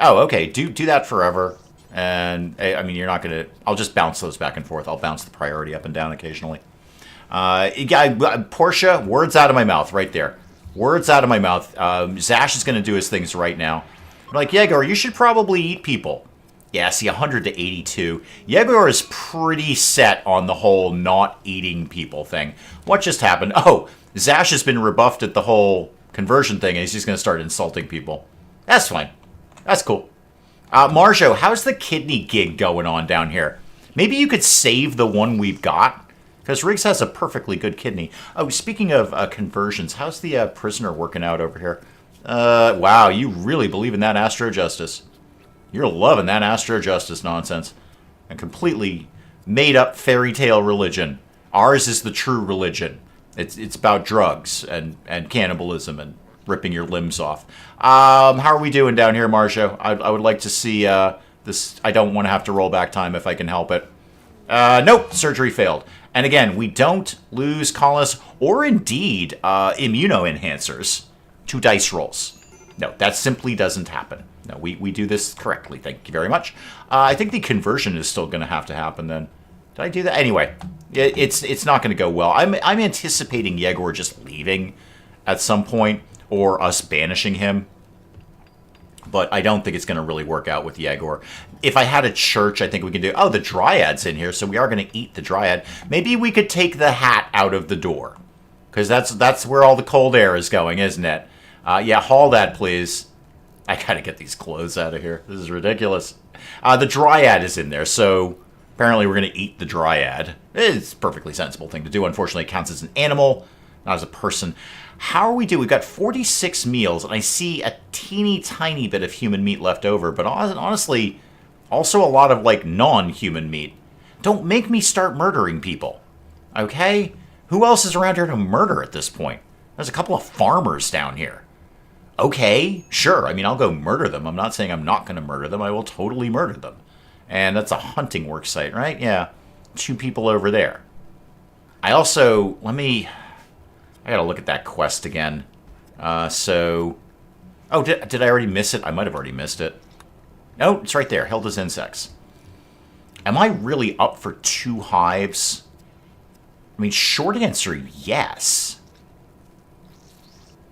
Oh, okay. Do that forever. And, I mean, you're not going to... I'll just bounce those back and forth. I'll bounce the priority up and down occasionally. Portia, words out of my mouth right there. Words out of my mouth. Zash is going to do his things right now. I'm like, Yegor, you should probably eat people. Yeah, see, 100 to 82. Yegor is pretty set on the whole not eating people thing. What just happened? Oh, Zash has been rebuffed at the whole conversion thing, and he's just going to start insulting people. That's fine. That's cool. Marjo, how's the kidney gig going on down here? Maybe you could save the one we've got? Because Riggs has a perfectly good kidney. Oh, speaking of conversions, how's the prisoner working out over here? Wow, you really believe in that Astro Justice. You're loving that Astro Justice nonsense. A completely made-up fairy tale religion. Ours is the true religion. It's about drugs and cannibalism and ripping your limbs off. How are we doing down here, Marjo? I would like to see this. I don't want to have to roll back time if I can help it. Nope, surgery failed. And again, we don't lose colonists or indeed immuno-enhancers to dice rolls. No, that simply doesn't happen. No, we do this correctly. Thank you very much. I think the conversion is still going to have to happen then. Did I do that? Anyway, it's not going to go well. I'm anticipating Yegor just leaving at some point or us banishing him. But I don't think it's going to really work out with Yegor. If I had a church, I think we could do... Oh, the Dryad's in here, so we are going to eat the Dryad. Maybe we could take the hat out of the door. Because that's where all the cold air is going, isn't it? Yeah, haul that, please. I got to get these clothes out of here. This is ridiculous. The Dryad is in there, so Apparently we're going to eat the dryad. It's a perfectly sensible thing to do. Unfortunately, it counts as an animal, not as a person. How are we doing? We've got 46 meals, and I see a teeny tiny bit of human meat left over, but honestly, also a lot of, like, non-human meat. Don't make me start murdering people, okay? Who else is around here to murder at this point? There's a couple of farmers down here. Okay, sure. I mean, I'll go murder them. I'm not saying I'm not going to murder them. I will totally murder them. And that's a hunting work site, right? Yeah. 2 people over there. I also... I gotta look at that quest again. Oh, did I already miss it? I might have already missed it. No, it's right there. Hilda's Insects. Am I really up for 2 hives? I mean, short answer, yes.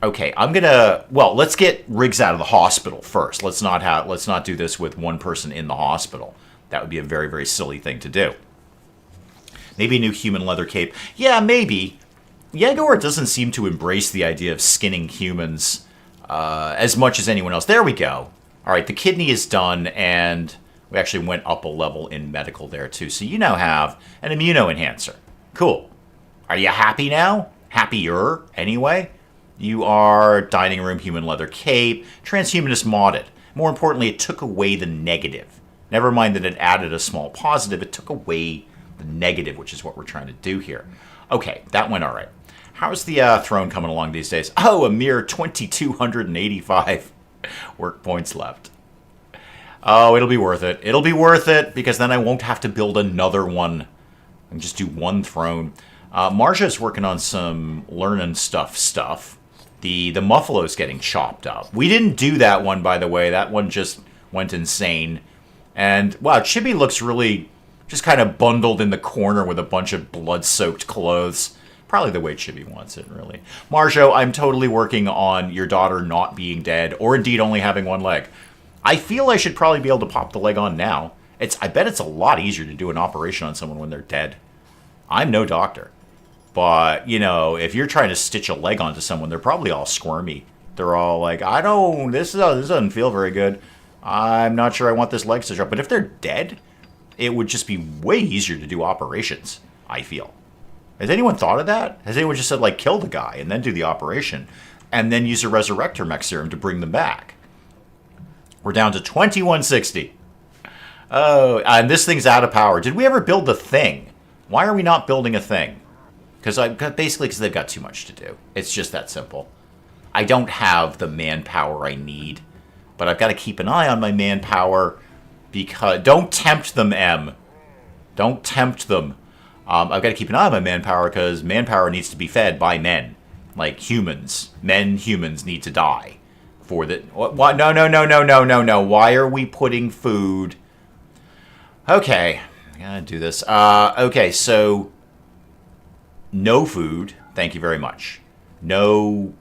Okay, I'm gonna... Well, let's get Riggs out of the hospital first. Let's not do this with 1 person in the hospital. That would be a very, very silly thing to do. Maybe a new human leather cape. Yeah, maybe. Yegor doesn't seem to embrace the idea of skinning humans as much as anyone else. There we go. All right, the kidney is done, and we actually went up a level in medical there, too. So you now have an immuno-enhancer. Cool. Are you happy now? Happier, anyway? You are dining room, human leather cape, transhumanist modded. More importantly, it took away the negative. Never mind that it added a small positive, it took away the negative, which is what we're trying to do here. Okay, that went all right. How's the throne coming along these days? Oh, a mere 2,285 work points left. Oh, it'll be worth it. It'll be worth it, because then I won't have to build another one. I can just do 1 throne. Marja's working on some learning stuff. The Muffalo's getting chopped up. We didn't do that one, by the way. That one just went insane. And, wow, Chibi looks really just kind of bundled in the corner with a bunch of blood-soaked clothes. Probably the way Chibi wants it, really. Marjo, I'm totally working on your daughter not being dead, or indeed only having 1 leg. I feel I should probably be able to pop the leg on now. I bet it's a lot easier to do an operation on someone when they're dead. I'm no doctor. But, you know, if you're trying to stitch a leg onto someone, they're probably all squirmy. They're all like, this doesn't feel very good. I'm not sure I want this leg stitched up. But if they're dead, it would just be way easier to do operations, I feel. Has anyone thought of that? Has anyone just said, like, kill the guy and then do the operation and then use a Resurrector Mech Serum to bring them back? We're down to 2160. Oh, and this thing's out of power. Did we ever build the thing? Why are we not building a thing? Basically because they've got too much to do. It's just that simple. I don't have the manpower I need, but I've got to keep an eye on my manpower because... Don't tempt them, M. Don't tempt them. I've got to keep an eye on my manpower because manpower needs to be fed by men. Like humans. Humans need to die. For the... What? No. Why are we putting food... Okay. I gotta do this. Okay, so... No food. Thank you very much. No...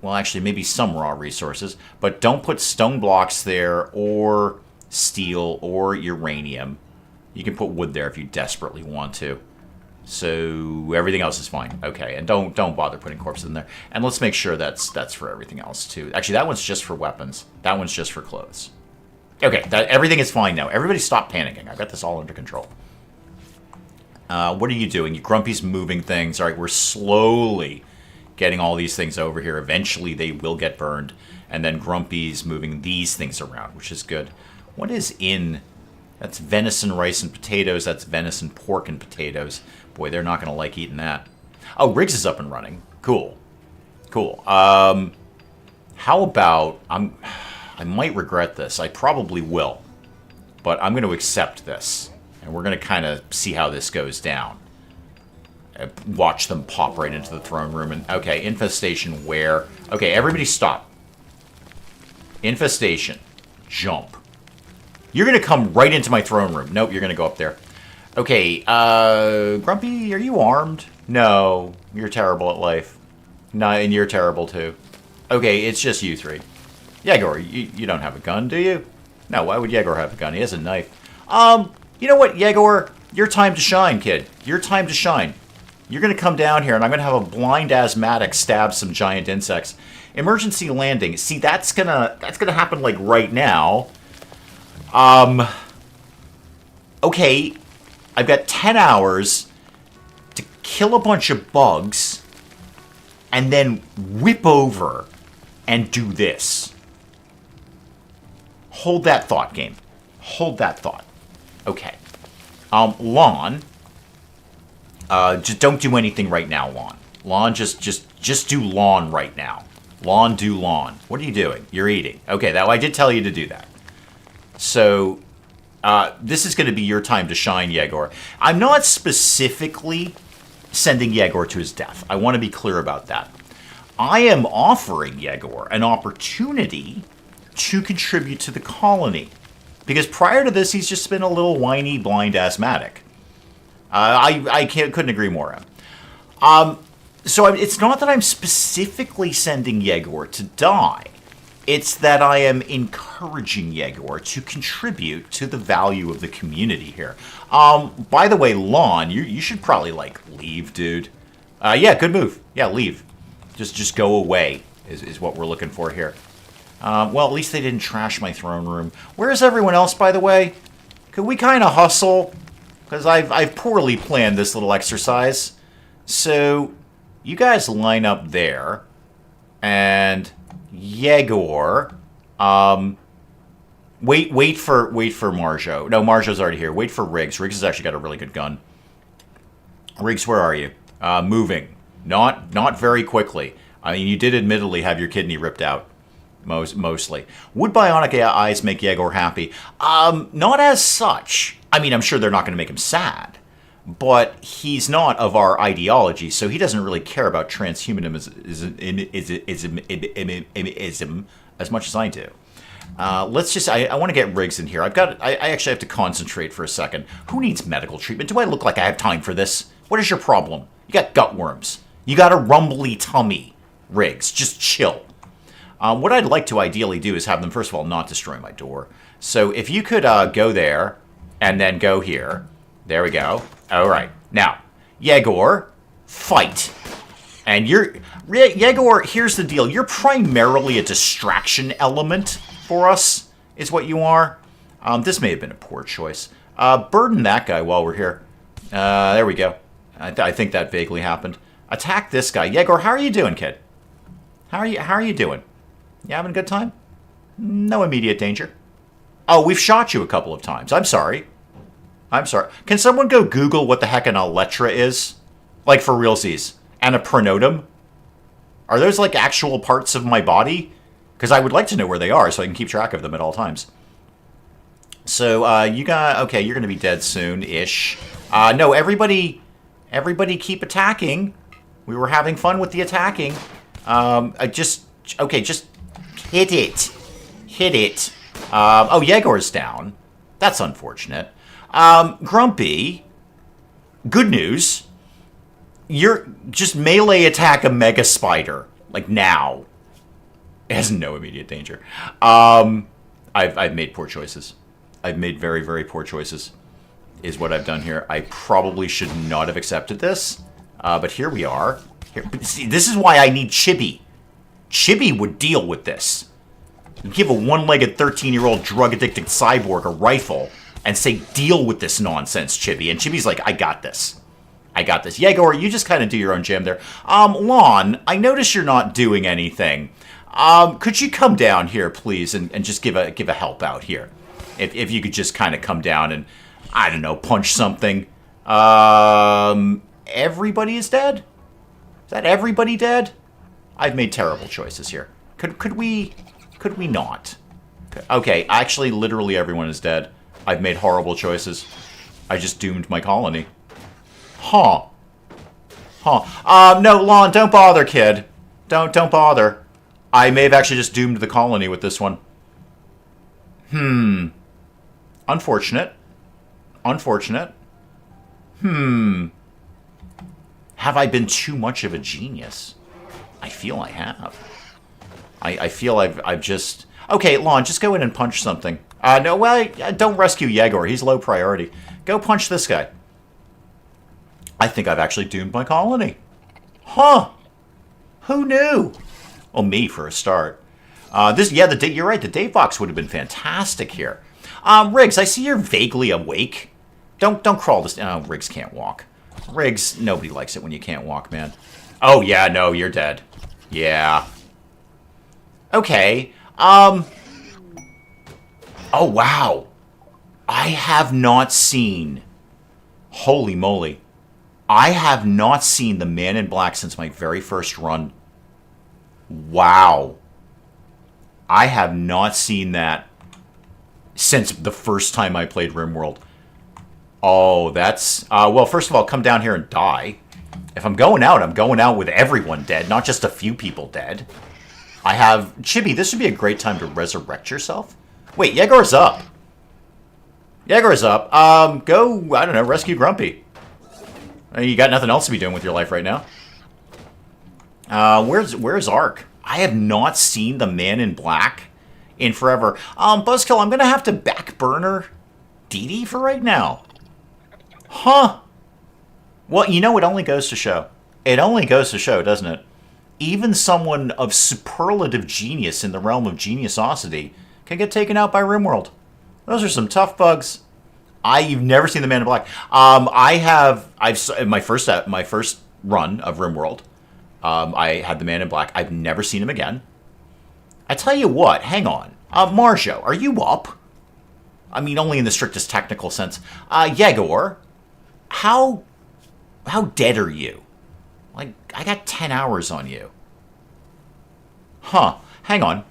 Well, actually, maybe some raw resources. But don't put stone blocks there, or steel, or uranium. You can put wood there if you desperately want to. So everything else is fine. Okay, and don't bother putting corpses in there. And let's make sure that's for everything else, too. Actually, that one's just for weapons. That one's just for clothes. Okay, everything is fine now. Everybody stop panicking. I've got this all under control. What are you doing? Grumpy's moving things. All right, we're slowly getting all these things over here. Eventually, they will get burned. And then Grumpy's moving these things around, which is good. What is in... That's venison, rice, and potatoes. That's venison, pork, and potatoes. Boy, they're not going to like eating that. Oh, Riggs is up and running. Cool. Cool. How about... I might regret this. I probably will. But I'm going to accept this. And we're going to kind of see how this goes down. Watch them pop right into the throne room. And okay, infestation where? Okay, everybody stop. Infestation. Jump. You're going to come right into my throne room. Nope, you're going to go up there. Okay, Grumpy, are you armed? No, you're terrible at life. No, and you're terrible too. Okay, it's just you 3. Yegor, you don't have a gun, do you? No, why would Yegor have a gun? He has a knife. You know what, Yegor? Your time to shine, kid. Your time to shine. You're going to come down here, and I'm going to have a blind asthmatic stab some giant insects. Emergency landing. See, that's gonna happen, like, right now. Okay. I've got 10 hours to kill a bunch of bugs and then whip over and do this. Hold that thought, game. Hold that thought. Okay. Lawn. Just don't do anything right now, Lawn. Lawn, just do lawn right now. Lawn, do lawn. What are you doing? You're eating. Okay, I did tell you to do that. So, this is going to be your time to shine, Yegor. I'm not specifically sending Yegor to his death. I want to be clear about that. I am offering Yegor an opportunity to contribute to the colony. Because prior to this, he's just been a little whiny, blind asthmatic. I couldn't agree more. So it's not that I'm specifically sending Yegor to die. It's that I am encouraging Yegor to contribute to the value of the community here. By the way, Lon, you should probably, leave, dude. Yeah, good move. Yeah, leave. Just go away is what we're looking for here. Well, at least they didn't trash my throne room. Where is everyone else, by the way? Could we kind of hustle? Because I've poorly planned this little exercise. So, you guys line up there. And Yegor, wait for Marjo. No, Marjo's already here. Wait for Riggs. Riggs has actually got a really good gun. Riggs, where are you? Moving. Not very quickly. I mean, you did admittedly have your kidney ripped out. Mostly. Would bionic eyes make Yegor happy? Not as such. I mean, I'm sure they're not going to make him sad. But he's not of our ideology, so he doesn't really care about transhumanism as much as I do. Let's just... I want to get Riggs in here. I actually have to concentrate for a second. Who needs medical treatment? Do I look like I have time for this? What is your problem? You got gut worms. You got a rumbly tummy, Riggs. Just chill. What I'd like to ideally do is have them, first of all, not destroy my door. So if you could go there and then go here. There we go. All right. Now, Yegor, fight. And Yegor, here's the deal. You're primarily a distraction element for us, is what you are. This may have been a poor choice. Burden that guy while we're here. There we go. I think that vaguely happened. Attack this guy. Yegor, how are you doing, kid? How are you doing? You having a good time? No immediate danger. Oh, we've shot you a couple of times. I'm sorry. Can someone go Google what the heck an elytra is? Like, for realsies. And a pronotum? Are those, actual parts of my body? Because I would like to know where they are so I can keep track of them at all times. So, okay, you're going to be dead soon-ish. No, everybody keep attacking. We were having fun with the attacking. Just hit it. Hit it. Oh, Yegor's down. That's unfortunate. Grumpy, good news. You're just melee attack a mega spider. Now. It has no immediate danger. I've made poor choices. I've made very, very poor choices, is what I've done here. I probably should not have accepted this. But here we are. See, this is why I need Chibi. Chibi would deal with this. You give a one-legged 13-year-old drug-addicted cyborg a rifle and say, deal with this nonsense, Chibi. And Chibi's like, I got this. I got this. Yegor, you just kind of do your own jam there. Lon, I notice you're not doing anything. Could you come down here, please, and just give a help out here? If you could just kind of come down and, I don't know, punch something. Everybody is dead? Is that everybody dead? I've made terrible choices here. Could we not? Okay, actually, literally everyone is dead. I've made horrible choices. I just doomed my colony. Huh. No, Lon, don't bother, kid. Don't bother. I may have actually just doomed the colony with this one. Unfortunate. Have I been too much of a genius? I feel I have. I feel I've just... Okay, Lon, just go in and punch something. No, well, don't rescue Yegor. He's low priority. Go punch this guy. I think I've actually doomed my colony. Huh. Who knew? Well, me for a start. You're right. The Dave box would have been fantastic here. Riggs, I see you're vaguely awake. Don't crawl this. Oh, Riggs can't walk. Riggs, nobody likes it when you can't walk, man. Oh, yeah, no, you're dead. Yeah. Okay. Oh, wow. I have not seen... Holy moly. I have not seen the Man in Black since my very first run. Wow. I have not seen that since the first time I played RimWorld. Oh, that's... well, first of all, come down here and die. If I'm going out with everyone dead, not just a few people dead. I have... Chibi, this would be a great time to resurrect yourself. Wait, Yegor's up. Yegor's up. Go, I don't know, rescue Grumpy. You got nothing else to be doing with your life right now. Where's Ark? I have not seen the Man in Black in forever. Buzzkill, I'm gonna have to back burner Dee Dee for right now. Huh. Well, you know, it only goes to show. It only goes to show, doesn't it? Even someone of superlative genius in the realm of Geniosity can get taken out by RimWorld. Those are some tough bugs. You've never seen the Man in Black. I've my first run of RimWorld. I had the Man in Black. I've never seen him again. I tell you what, hang on. Marjo, are you up? I mean, only in the strictest technical sense. Yegor, how dead are you? Like, I got 10 hours on you. Huh. Hang on.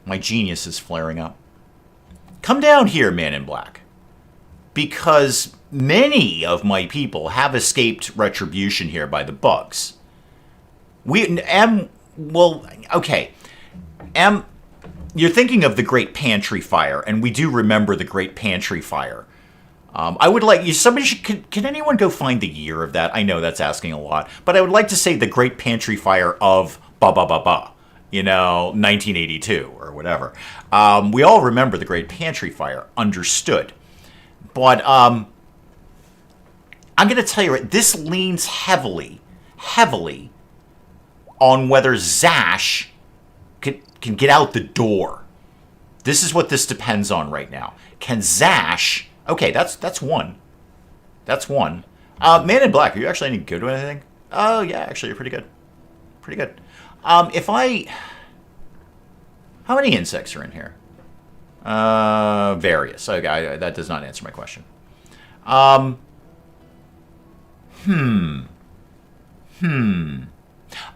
My genius is flaring up. Come down here, Man in Black. Because many of my people have escaped retribution here by the bugs. You're thinking of the Great Pantry Fire, and we do remember the Great Pantry Fire. I would like you. Can anyone go find the year of that? I know that's asking a lot, but I would like to say the Great Pantry Fire of 1982 or whatever. We all remember the Great Pantry Fire. Understood. But I'm going to tell you, this leans heavily on whether Zash can get out the door. This is what this depends on right now. Can Zash... Okay, that's one. That's one. Man in Black, are you actually any good at anything? Oh, yeah, actually, you're pretty good. Pretty good. How many insects are in here? Various. Okay, that does not answer my question.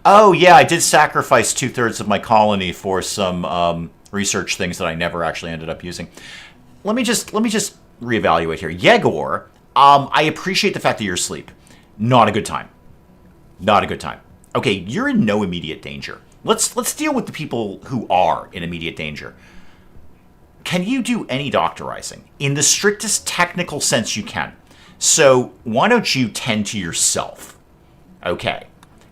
Oh, yeah, I did sacrifice 2/3 of my colony for some research things that I never actually ended up using. Let me just reevaluate here. Yegor, I appreciate the fact that you're asleep. Not a good time. Not a good time. Okay, you're in no immediate danger. Let's deal with the people who are in immediate danger. Can you do any doctorizing? In the strictest technical sense you can. So why don't you tend to yourself? Okay.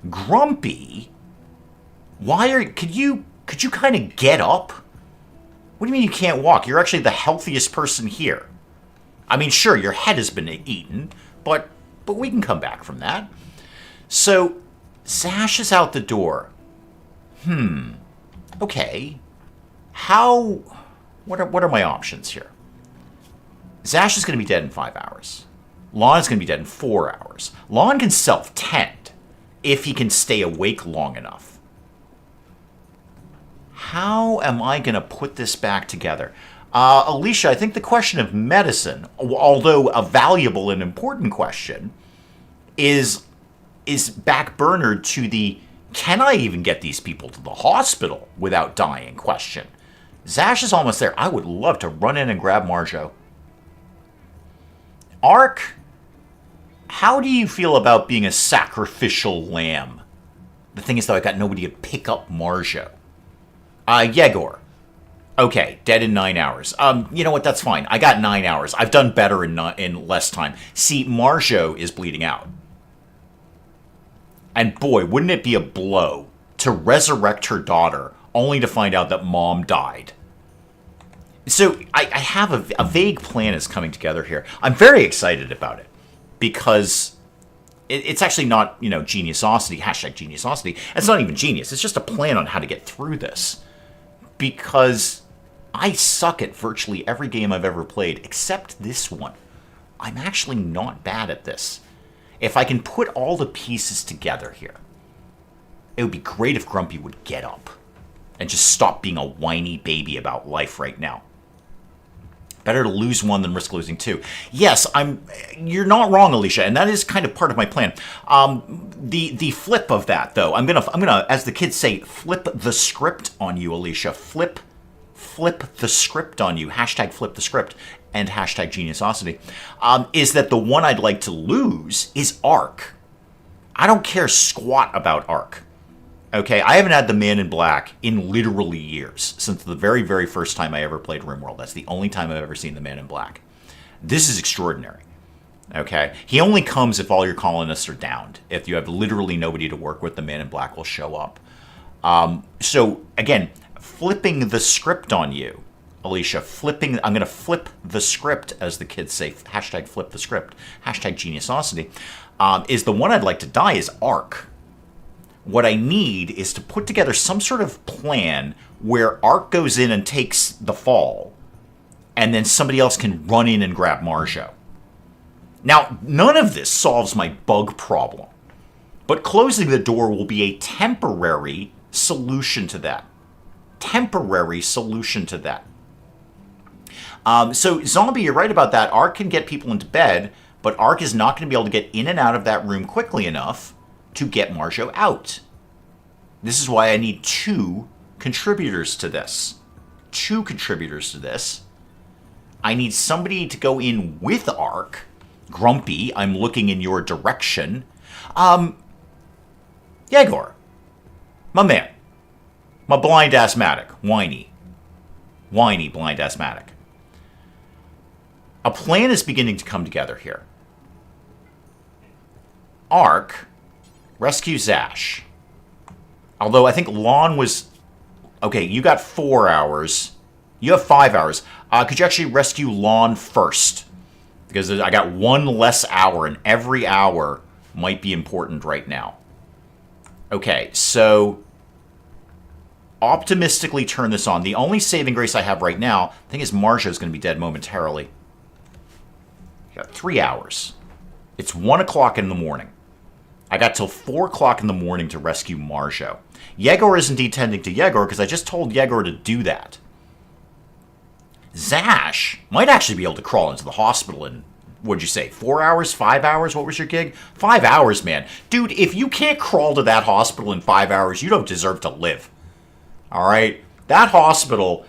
Grumpy, could you kind of get up? What do you mean you can't walk? You're actually the healthiest person here. I mean, sure, your head has been eaten, but we can come back from that. So, Zash is out the door. Okay. What are my options here? Zash is going to be dead in 5 hours. Lon is going to be dead in 4 hours. Lon can self-tend if he can stay awake long enough. How am I going to put this back together? Alicia, I think the question of medicine, although a valuable and important question, is backburnered to the can I even get these people to the hospital without dying question. Zash is almost there. I would love to run in and grab Marjo. Ark, how do you feel about being a sacrificial lamb? The thing is, though, I got nobody to pick up Marjo. Yegor. Okay, dead in 9 hours. You know what? That's fine. I got 9 hours. I've done better in less time. See, Marjo is bleeding out. And boy, wouldn't it be a blow to resurrect her daughter only to find out that mom died. So I have a vague plan is coming together here. I'm very excited about it because it's actually not, Geniosity, #Geniosity. It's not even genius. It's just a plan on how to get through this. Because I suck at virtually every game I've ever played, except this one. I'm actually not bad at this. If I can put all the pieces together here, it would be great if Grumpy would get up and just stop being a whiny baby about life right now. Better to lose one than risk losing two. Yes, you're not wrong, Alicia, and that is kind of part of my plan. The flip of that, though, I'm gonna, as the kids say, flip the script on you, Alicia. Flip the script on you. Hashtag flip the script and hashtag Geniosity. Is that the one I'd like to lose is Ark. I don't care squat about Ark. Okay, I haven't had the Man in Black in literally years, since the very, very first time I ever played RimWorld. That's the only time I've ever seen the Man in Black. This is extraordinary. Okay, he only comes if all your colonists are downed. If you have literally nobody to work with, the Man in Black will show up. So, again, flipping the script on you, Alicia, I'm going to flip the script, as the kids say, hashtag flip the script, hashtag Geniosity, is the one I'd like to die is Ark. What I need is to put together some sort of plan where Ark goes in and takes the fall, and then somebody else can run in and grab Marjo. Now, none of this solves my bug problem, but closing the door will be a temporary solution to that. Temporary solution to that. So, Zombie, you're right about that. Ark can get people into bed, but Ark is not going to be able to get in and out of that room quickly enough to get Marjo out. This is why I need two contributors to this. Two contributors to this. I need somebody to go in with Ark. Grumpy, I'm looking in your direction. Yegor. My man. My blind asthmatic. Whiny. Whiny blind asthmatic. A plan is beginning to come together here. Ark rescue Zash. Although I think Lon was... Okay, you got 4 hours. You have 5 hours. Could you actually rescue Lon first? Because I got 1 less hour, and every hour might be important right now. Okay, so... optimistically turn this on. The only saving grace I have right now, I think, is Marjo's going to be dead momentarily. You got 3 hours. It's 1 o'clock in the morning. I got till 4 o'clock in the morning to rescue Marjo. Yegor is indeed tending to Yegor because I just told Yegor to do that. Zash might actually be able to crawl into the hospital in, what'd you say, 4 hours, 5 hours? What was your gig? 5 hours, man. Dude, if you can't crawl to that hospital in 5 hours, you don't deserve to live. All right? That hospital,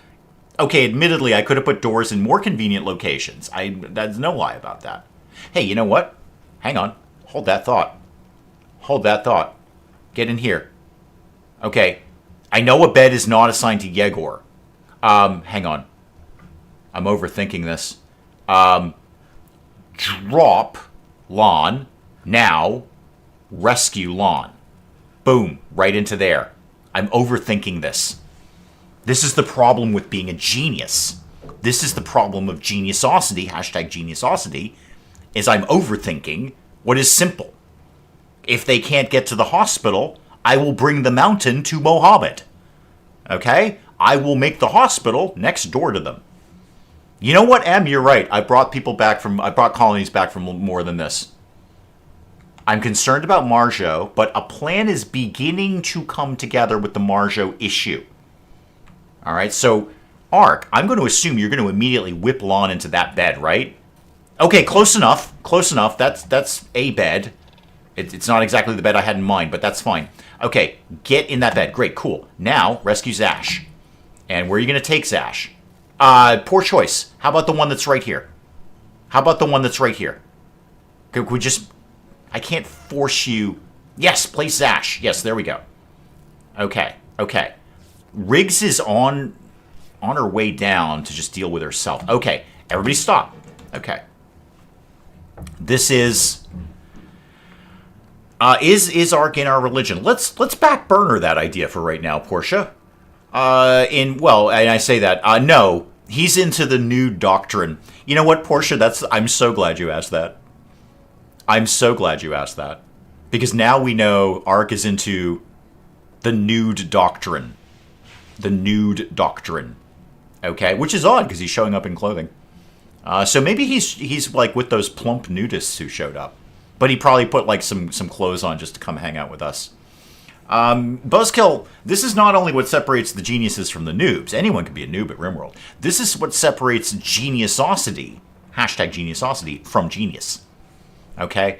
okay, admittedly, I could have put doors in more convenient locations. There's no lie about that. Hey, you know what? Hang on. Hold that thought. Hold that thought. Get in here. Okay. I know a bed is not assigned to Yegor. Hang on. I'm overthinking this. Drop Lon. Now, rescue Lon. Boom. Right into there. I'm overthinking this. This is the problem with being a genius. This is the problem of Geniosity, hashtag Geniosity, is I'm overthinking what is simple. If they can't get to the hospital, I will bring the mountain to Mohammed. Okay? I will make the hospital next door to them. You know what, Em? You're right. I brought colonies back from more than this. I'm concerned about Marjo, but a plan is beginning to come together with the Marjo issue. All right, so Ark, I'm going to assume you're going to immediately whip Lon into that bed, right? Okay, close enough. Close enough. That's a bed. It's not exactly the bed I had in mind, but that's fine. Okay, get in that bed. Great, cool. Now, rescue Zash. And where are you going to take Zash? Poor choice. How about the one that's right here? How about the one that's right here? Could we just... I can't force you... Yes, place Zash. Yes, there we go. Okay, okay. Riggs is on her way down to just deal with herself. Okay, everybody stop. Okay. This is Ark in our religion? Let's back burner that idea for right now, Portia. And I say that. No, he's into the nude doctrine. You know what, Portia? I'm so glad you asked that. I'm so glad you asked that. Because now we know Ark is into the nude doctrine. The nude doctrine. Okay, which is odd because he's showing up in clothing. So maybe he's like with those plump nudists who showed up, but he probably put like some clothes on just to come hang out with us. Buzzkill, this is not only what separates the geniuses from the noobs. Anyone can be a noob at RimWorld. This is what separates Geniosity, hashtag Geniosity, from genius. Okay?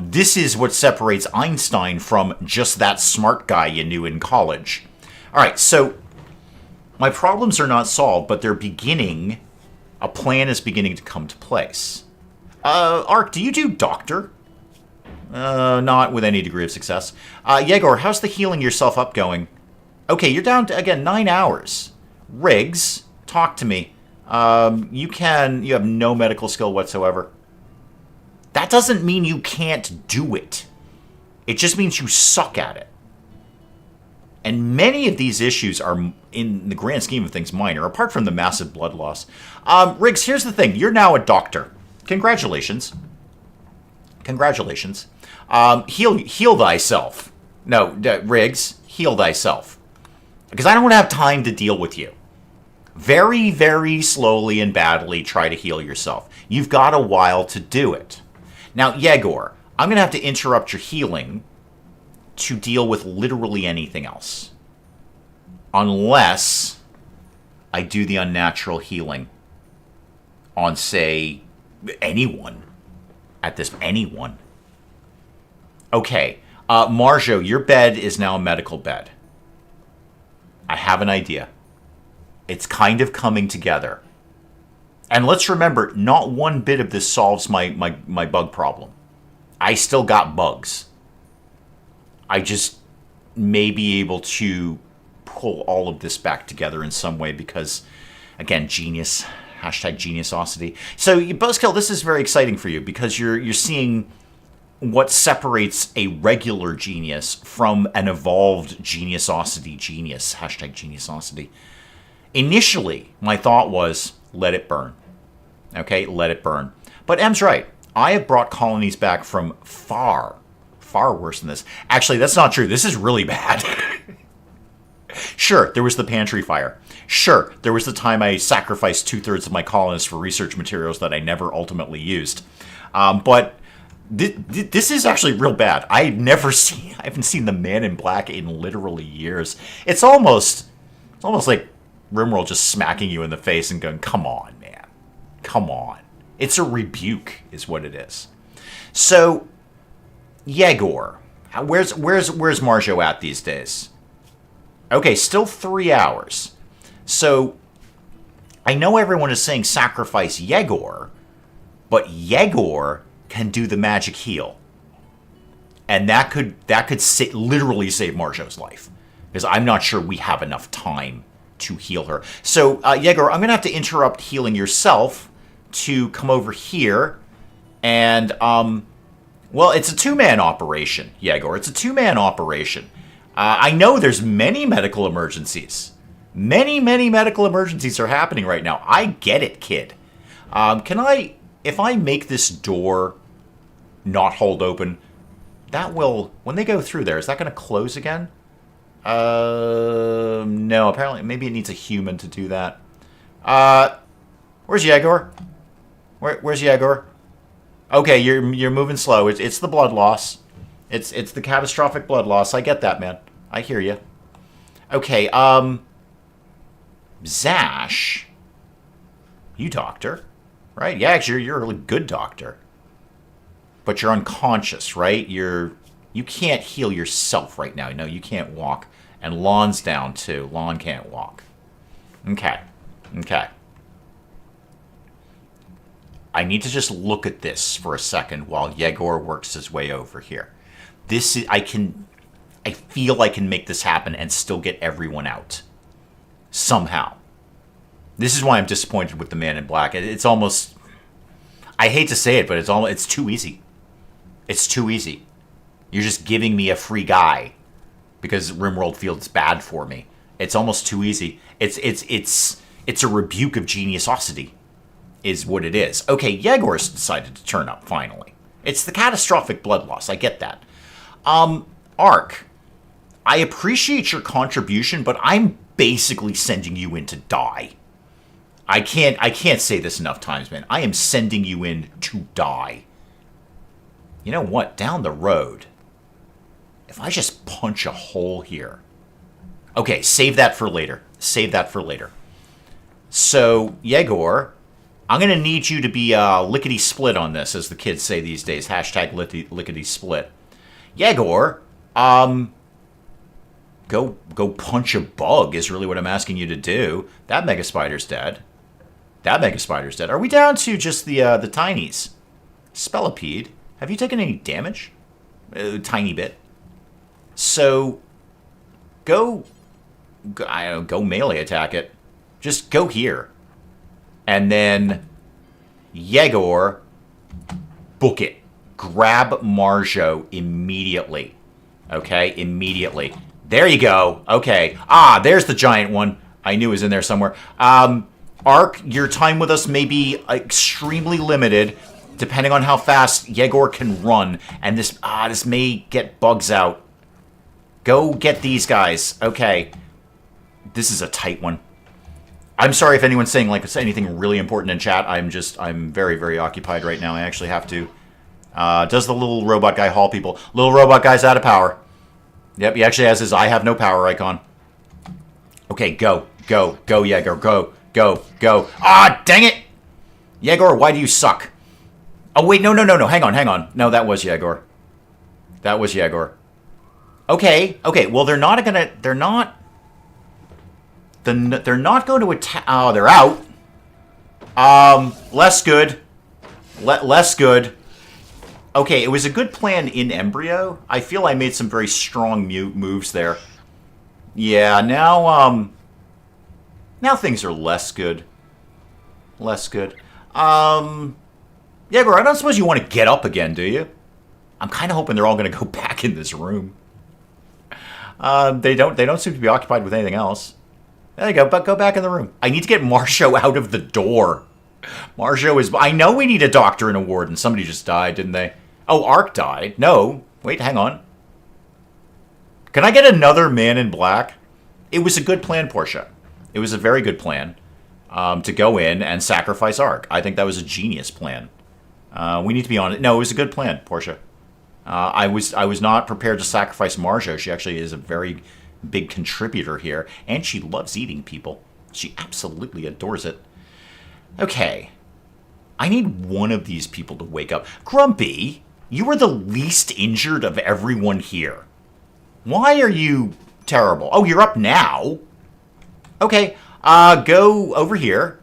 This is what separates Einstein from just that smart guy you knew in college. All right, so my problems are not solved, but they're beginning. A plan is beginning to come to place. Ark, do you do doctor? Not with any degree of success. Yegor, how's the healing yourself up going? Okay, you're down to, again, 9 hours. Riggs, talk to me. You have no medical skill whatsoever. That doesn't mean you can't do it. It just means you suck at it. And many of these issues are, in the grand scheme of things, minor, apart from the massive blood loss. Riggs, here's the thing. You're now a doctor. Congratulations. Congratulations. Heal thyself. No, Riggs, heal thyself. Because I don't have time to deal with you. Very, very slowly and badly try to heal yourself. You've got a while to do it. Now, Yegor, I'm going to have to interrupt your healing to deal with literally anything else. Unless I do the unnatural healing on, say, anyone. Anyone. Okay, Marjo, your bed is now a medical bed. I have an idea. It's kind of coming together. And let's remember, not one bit of this solves my bug problem. I still got bugs. I just may be able to pull all of this back together in some way because, again, genius. Hashtag Geniosity. So, Buzzkill, this is very exciting for you because you're seeing what separates a regular genius from an evolved Geniosity genius. Hashtag Geniosity. Initially, my thought was, let it burn. Okay, let it burn. But M's right. I have brought colonies back from far worse than this. Actually, that's not true. This is really bad. Sure, there was the pantry fire. Sure, there was the time I sacrificed 2/3 of my colonists for research materials that I never ultimately used. But this is actually real bad. I haven't seen the Man in Black in literally years. It's almost like RimWorld just smacking you in the face and going, "Come on, man, come on." It's a rebuke, is what it is. So, Yegor, where's Marjo at these days? Okay, still 3 hours. So, I know everyone is saying sacrifice Yegor, but Yegor can do the magic heal. And that could literally save Marjo's life. Because I'm not sure we have enough time to heal her. So, Yegor, I'm going to have to interrupt healing yourself to come over here. And, well, it's a two-man operation, Yegor. It's a two-man operation. I know there's many medical emergencies. Many medical emergencies are happening right now. I get it, kid. If I make this door not hold open, that will, when they go through there, is that going to close again? No, apparently, maybe it needs a human to do that. Where's Yegor? Where's Yegor? Okay, you're moving slow. It's the blood loss. It's the catastrophic blood loss. I get that, man. I hear you. Okay, Zash, you doctor, right? Yeah, actually, you're a really good doctor. But you're unconscious, right? You can't heal yourself right now. No, you can't walk. And Lon's down, too. Lon can't walk. Okay. I need to just look at this for a second while Yegor works his way over here. I feel I can make this happen and still get everyone out. Somehow. This is why I'm disappointed with the Man in Black. It's almost, I hate to say it, but it's too easy. It's too easy. You're just giving me a free guy because RimWorld feels bad for me. It's almost too easy. It's a rebuke of Geniosity, is what it is. Okay, Yegor's decided to turn up finally. It's the catastrophic blood loss. I get that. Ark, I appreciate your contribution, but I'm basically sending you in to die. I can't say this enough times, man. I am sending you in to die. You know what? Down the road, if I just punch a hole here. Okay, save that for later. Save that for later. So, Yegor, I'm going to need you to be lickety-split on this, as the kids say these days. Hashtag lickety-split. Yegor, go punch a bug is really what I'm asking you to do. That mega spider's dead. That mega spider's dead. Are we down to just the tinies? Spellipede, have you taken any damage? Tiny bit. So, go melee attack it. Just go here. And then, Yegor, book it. Grab Marjo immediately. Okay, immediately. There you go. Okay. Ah, there's the giant one. I knew it was in there somewhere. Ark, your time with us may be extremely limited, depending on how fast Yegor can run. And this may get bugs out. Go get these guys. Okay. This is a tight one. I'm sorry if anyone's saying anything really important in chat. I'm very, very occupied right now. I actually have to. Does the little robot guy haul people? Little robot guy's out of power. Yep, he actually has his I have no power icon. Okay, go, Yegor, go. Ah, dang it! Yegor, why do you suck? Oh, wait, no, hang on. No, that was Yegor. Okay, well, they're not going to attack. Oh, they're out. Less good. Less good. Okay, it was a good plan in embryo. I feel I made some very strong moves there. Yeah, now things are less good. Yegor, I don't suppose you want to get up again, do you? I'm kind of hoping they're all going to go back in this room. They don't seem to be occupied with anything else. There you go, but go back in the room. I need to get Marjo out of the door. Marjo is... I know we need a doctor and a warden. Somebody just died, didn't they? Oh, Ark died. No. Wait, hang on. Can I get another man in black? It was a good plan, Portia. It was a very good plan to go in and sacrifice Ark. I think that was a genius plan. We need to be on it. No, it was a good plan, Portia. I was not prepared to sacrifice Marjo. She actually is a very big contributor here, and she loves eating people. She absolutely adores it. Okay. I need one of these people to wake up. Grumpy, you are the least injured of everyone here. Why are you terrible? Oh, you're up now. Okay, go over here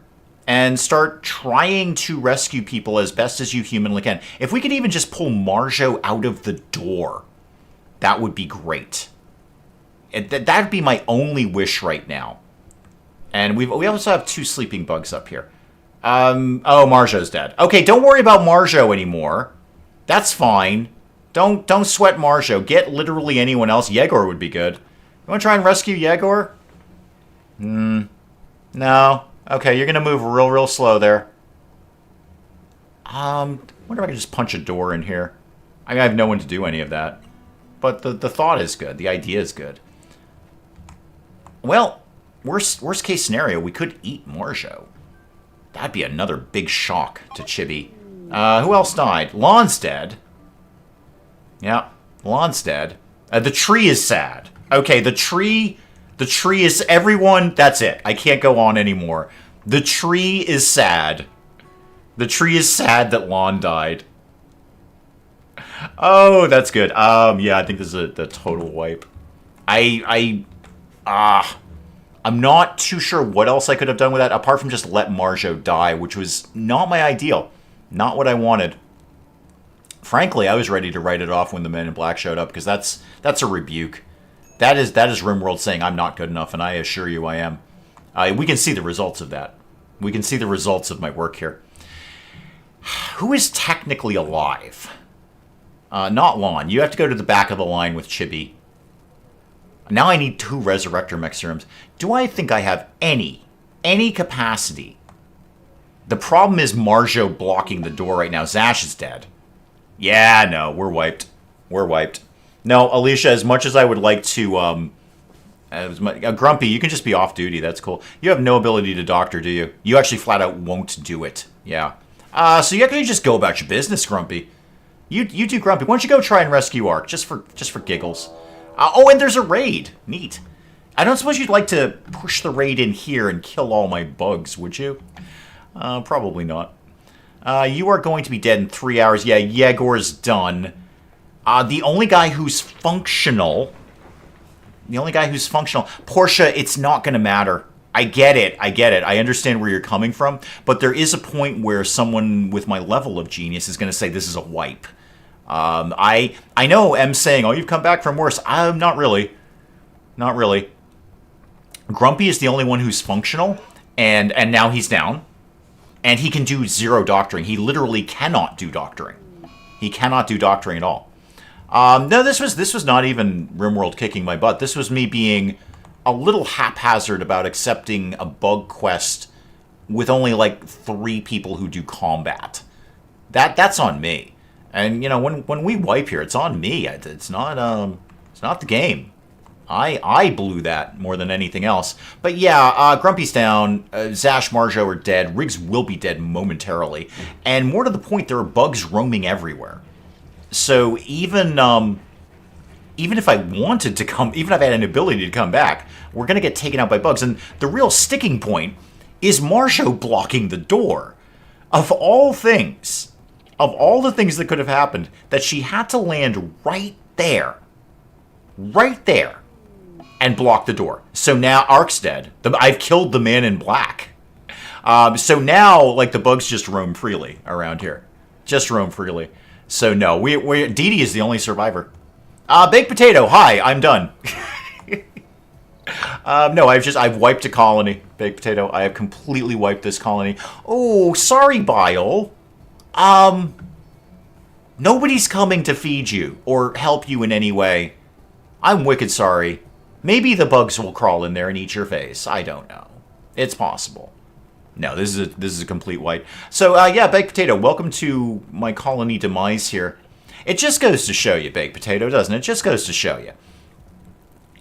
and start trying to rescue people as best as you humanly can. If we could even just pull Marjo out of the door, that would be great. That'd be my only wish right now. And we also have 2 sleeping bugs up here. Oh, Marjo's dead. Okay, don't worry about Marjo anymore. That's fine. Don't sweat Marjo. Get literally anyone else. Yegor would be good. You want to try and rescue Yegor? No. Okay, you're going to move real slow there. Wonder if I can just punch a door in here. I have no one to do any of that. But the thought is good. The idea is good. Well, worst case scenario, we could eat Marjo. That'd be another big shock to Chibi. Who else died? Lon's dead. Yeah, Lon's dead. The tree is sad. Okay, the tree is everyone. That's it. I can't go on anymore. The tree is sad. The tree is sad that Lon died. Oh, that's good. Yeah, I think this is the total wipe. I'm not too sure what else I could have done with that, apart from just let Marjo die, which was not my ideal. Not what I wanted. Frankly, I was ready to write it off when the Men in Black showed up, because that's a rebuke. That is RimWorld saying I'm not good enough, and I assure you I am. We can see the results of that. We can see the results of my work here. Who is technically alive? Not Lon. You have to go to the back of the line with Chibi. Now I need 2 Resurrector Mech Serums. Do I think I have any capacity? The problem is Marjo blocking the door right now. Zash is dead. Yeah, no, we're wiped. We're wiped. No, Alicia, as much as I would like to Grumpy, you can just be off duty. That's cool. You have no ability to doctor, do you? You actually flat out won't do it. Yeah. So you can just go about your business, Grumpy. You do, Grumpy. Why don't you go try and rescue Ark, just for giggles? Oh, and there's a raid. Neat. I don't suppose you'd like to push the raid in here and kill all my bugs, would you? Probably not. You are going to be dead in 3 hours. Yeah, Yegor's done. The only guy who's functional... Portia, it's not going to matter. I get it. I understand where you're coming from. But there is a point where someone with my level of genius is going to say this is a wipe. I know M's saying, oh, you've come back from worse. Not really. Not really. Grumpy is the only one who's functional, and now he's down. And he can do 0 doctoring. He literally cannot do doctoring. He cannot do doctoring at all. No, this was not even RimWorld kicking my butt. This was me being a little haphazard about accepting a bug quest with only like 3 people who do combat. That's on me. And you know, when we wipe here, it's on me. It's not the game. I blew that more than anything else. But yeah, Grumpy's down. Zash, Marjo are dead. Riggs will be dead momentarily. And more to the point, there are bugs roaming everywhere. So even if I wanted to come, even if I had an ability to come back, we're going to get taken out by bugs. And the real sticking point is Marjo blocking the door. Of all things, of all the things that could have happened, that she had to land right there, and block the door. So now Ark's dead. I've killed the man in black. So now, like, the bugs just roam freely around here. Just roam freely. So no, Dee Dee is the only survivor. Baked Potato, hi, I'm done. No, I've wiped a colony. Baked Potato, I have completely wiped this colony. Oh, sorry, Bile. Nobody's coming to feed you or help you in any way. I'm wicked sorry. Maybe the bugs will crawl in there and eat your face. I don't know. It's possible. No, this is a complete wipe. So, yeah, Baked Potato, welcome to my colony demise here. It just goes to show you, Baked Potato, doesn't it? It just goes to show you.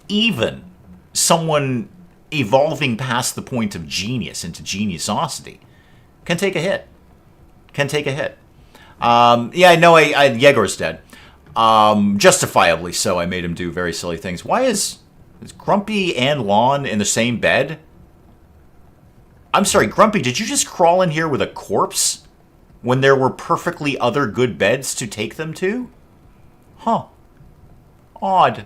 Even someone evolving past the point of genius into geniosity can take a hit. Yeah, no, Yegor's dead. Justifiably so, I made him do very silly things. Why is Grumpy and Lon in the same bed? I'm sorry, Grumpy, did you just crawl in here with a corpse when there were perfectly other good beds to take them to? Huh. Odd.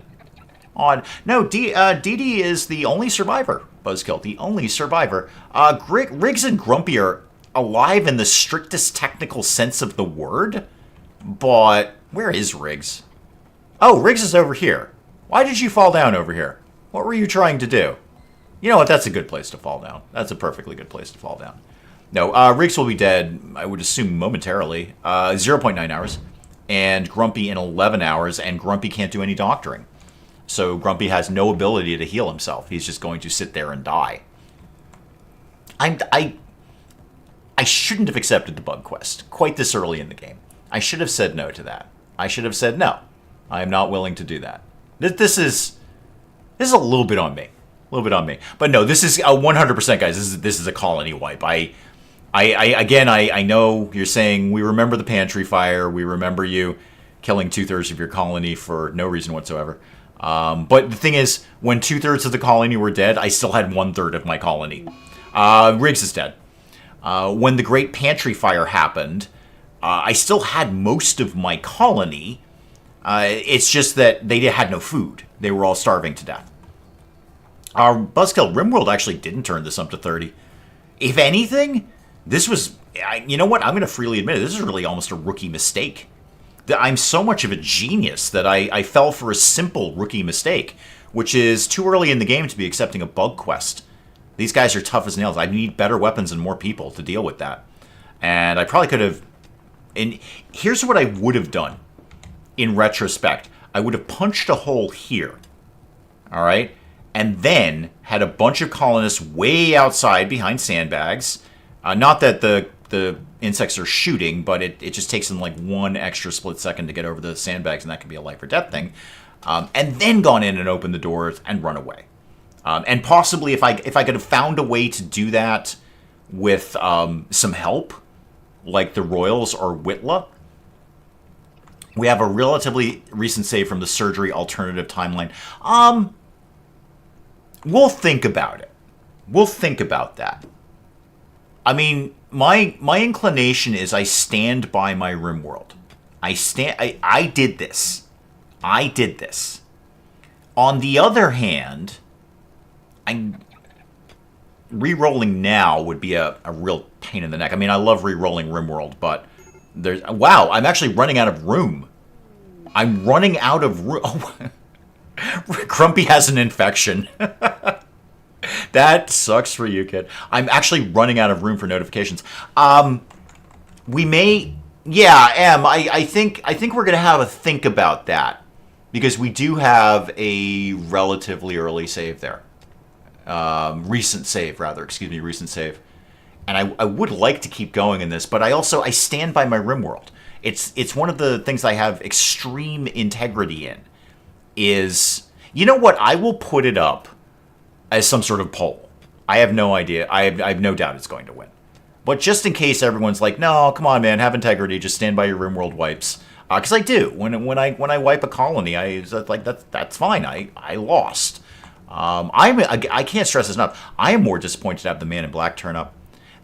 No, Dee Dee is the only survivor, Buzzkill, the only survivor. Riggs and Grumpy are alive in the strictest technical sense of the word, but where is Riggs? Oh, Riggs is over here. Why did you fall down over here? What were you trying to do? You know what? That's a good place to fall down. That's a perfectly good place to fall down. No, Riggs will be dead, I would assume, momentarily. 0.9 hours. And Grumpy in 11 hours, and Grumpy can't do any doctoring. So Grumpy has no ability to heal himself. He's just going to sit there and die. I shouldn't have accepted the bug quest quite this early in the game. I should have said no to that. I should have said no. I am not willing to do that. This is a little bit on me. But no, this is 100%, guys. This is a colony wipe. I know you're saying we remember the pantry fire. We remember you killing 2/3 of your colony for no reason whatsoever. But the thing is, when 2/3 of the colony were dead, I still had 1/3 of my colony. Riggs is dead. When the Great Pantry Fire happened, I still had most of my colony. It's just that they had no food. They were all starving to death. Buzzkill, RimWorld actually didn't turn this up to 30. If anything, this was... You know what? I'm going to freely admit it. This is really almost a rookie mistake. I'm so much of a genius that I fell for a simple rookie mistake, which is too early in the game to be accepting a bug quest. These guys are tough as nails. I need better weapons and more people to deal with that. And I probably could have... And here's what I would have done in retrospect. I would have punched a hole here. All right? And then had a bunch of colonists way outside behind sandbags. Not that the insects are shooting, but it just takes them like one extra split second to get over the sandbags, and that can be a life or death thing. And then gone in and opened the doors and run away. And possibly if I could have found a way to do that with some help, like the Royals or Whitla. We have a relatively recent save from the surgery alternative timeline. We'll think about it. We'll think about that. I mean, my inclination is I stand by my RimWorld. I did this. I did this. On the other hand, re-rolling now would be a real pain in the neck. I mean, I love re-rolling RimWorld, but wow, I'm actually running out of room. I'm running out of room. Oh, Grumpy has an infection. That sucks for you, kid. I'm actually running out of room for notifications. We may, yeah, Em. I think we're gonna have a think about that because we do have a relatively early save there. Recent save, and I would like to keep going in this, but I stand by my RimWorld. It's one of the things I have extreme integrity in. Is, you know what? I will put it up as some sort of poll. I have no idea. I have no doubt it's going to win. But just in case everyone's like, no, come on, man, have integrity. Just stand by your RimWorld wipes. Because I do. When I wipe a colony, that's fine. I lost. I can't stress this enough. I am more disappointed to have the Man in Black turn up.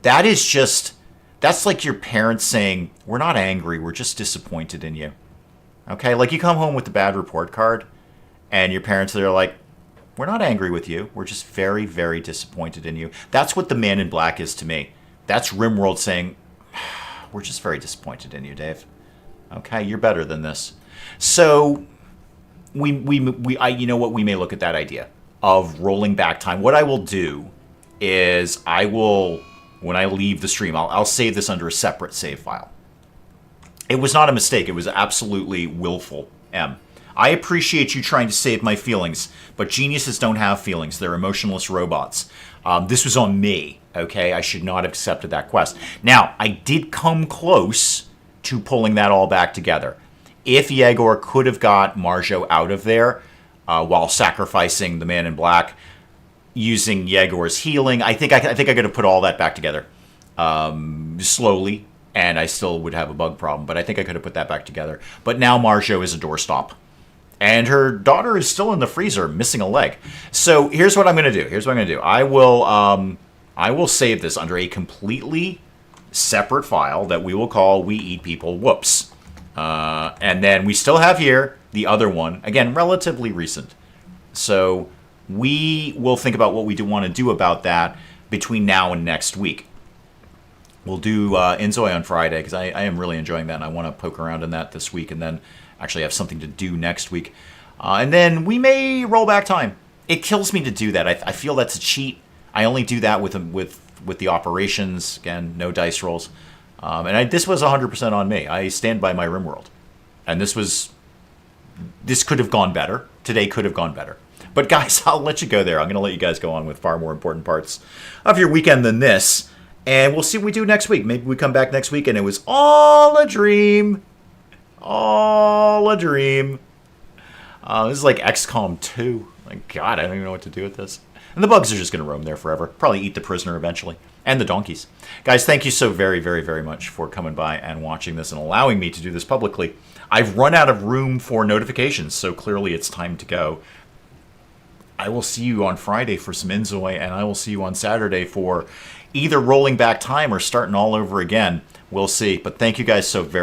That's like your parents saying, we're not angry, we're just disappointed in you. Okay, like you come home with the bad report card, and your parents are like, we're not angry with you, we're just very, very disappointed in you. That's what the Man in Black is to me. That's RimWorld saying, we're just very disappointed in you, Dave. Okay, you're better than this. So, you know what, we may look at that idea of rolling back time. What I will do is when I leave the stream, I'll save this under a separate save file. It was not a mistake. It was absolutely willful, M. I appreciate you trying to save my feelings, but geniuses don't have feelings. They're emotionless robots. This was on me, okay? I should not have accepted that quest. Now, I did come close to pulling that all back together. If Yegor could have got Marjo out of there while sacrificing the Man in Black, using Yegor's healing, I think I could have put all that back together slowly, and I still would have a bug problem, but I think I could have put that back together. But now Marjo is a doorstop. And her daughter is still in the freezer, missing a leg. So here's what I'm going to do. I will save this under a completely separate file that we will call We Eat People Whoops. And then we still have here the other one, again, relatively recent. So we will think about what we do want to do about that between now and next week. We'll do Inzoi on Friday, because I am really enjoying that, and I want to poke around in that this week, and then actually have something to do next week. And then we may roll back time. It kills me to do that. I feel that's a cheat. I only do that with the operations. Again, no dice rolls. And this was 100% on me. I stand by my RimWorld. And this could have gone better. Today could have gone better. But guys, I'll let you go there. I'm going to let you guys go on with far more important parts of your weekend than this. And we'll see what we do next week. Maybe we come back next week and it was all a dream. All a dream. This is like XCOM 2. Like, God, I don't even know what to do with this. And the bugs are just going to roam there forever. Probably eat the prisoner eventually. And the donkeys. Guys, thank you so very, very, very much for coming by and watching this and allowing me to do this publicly. I've run out of room for notifications, so clearly it's time to go. I will see you on Friday for some Inzoi, and I will see you on Saturday for either rolling back time or starting all over again. We'll see. But thank you guys so very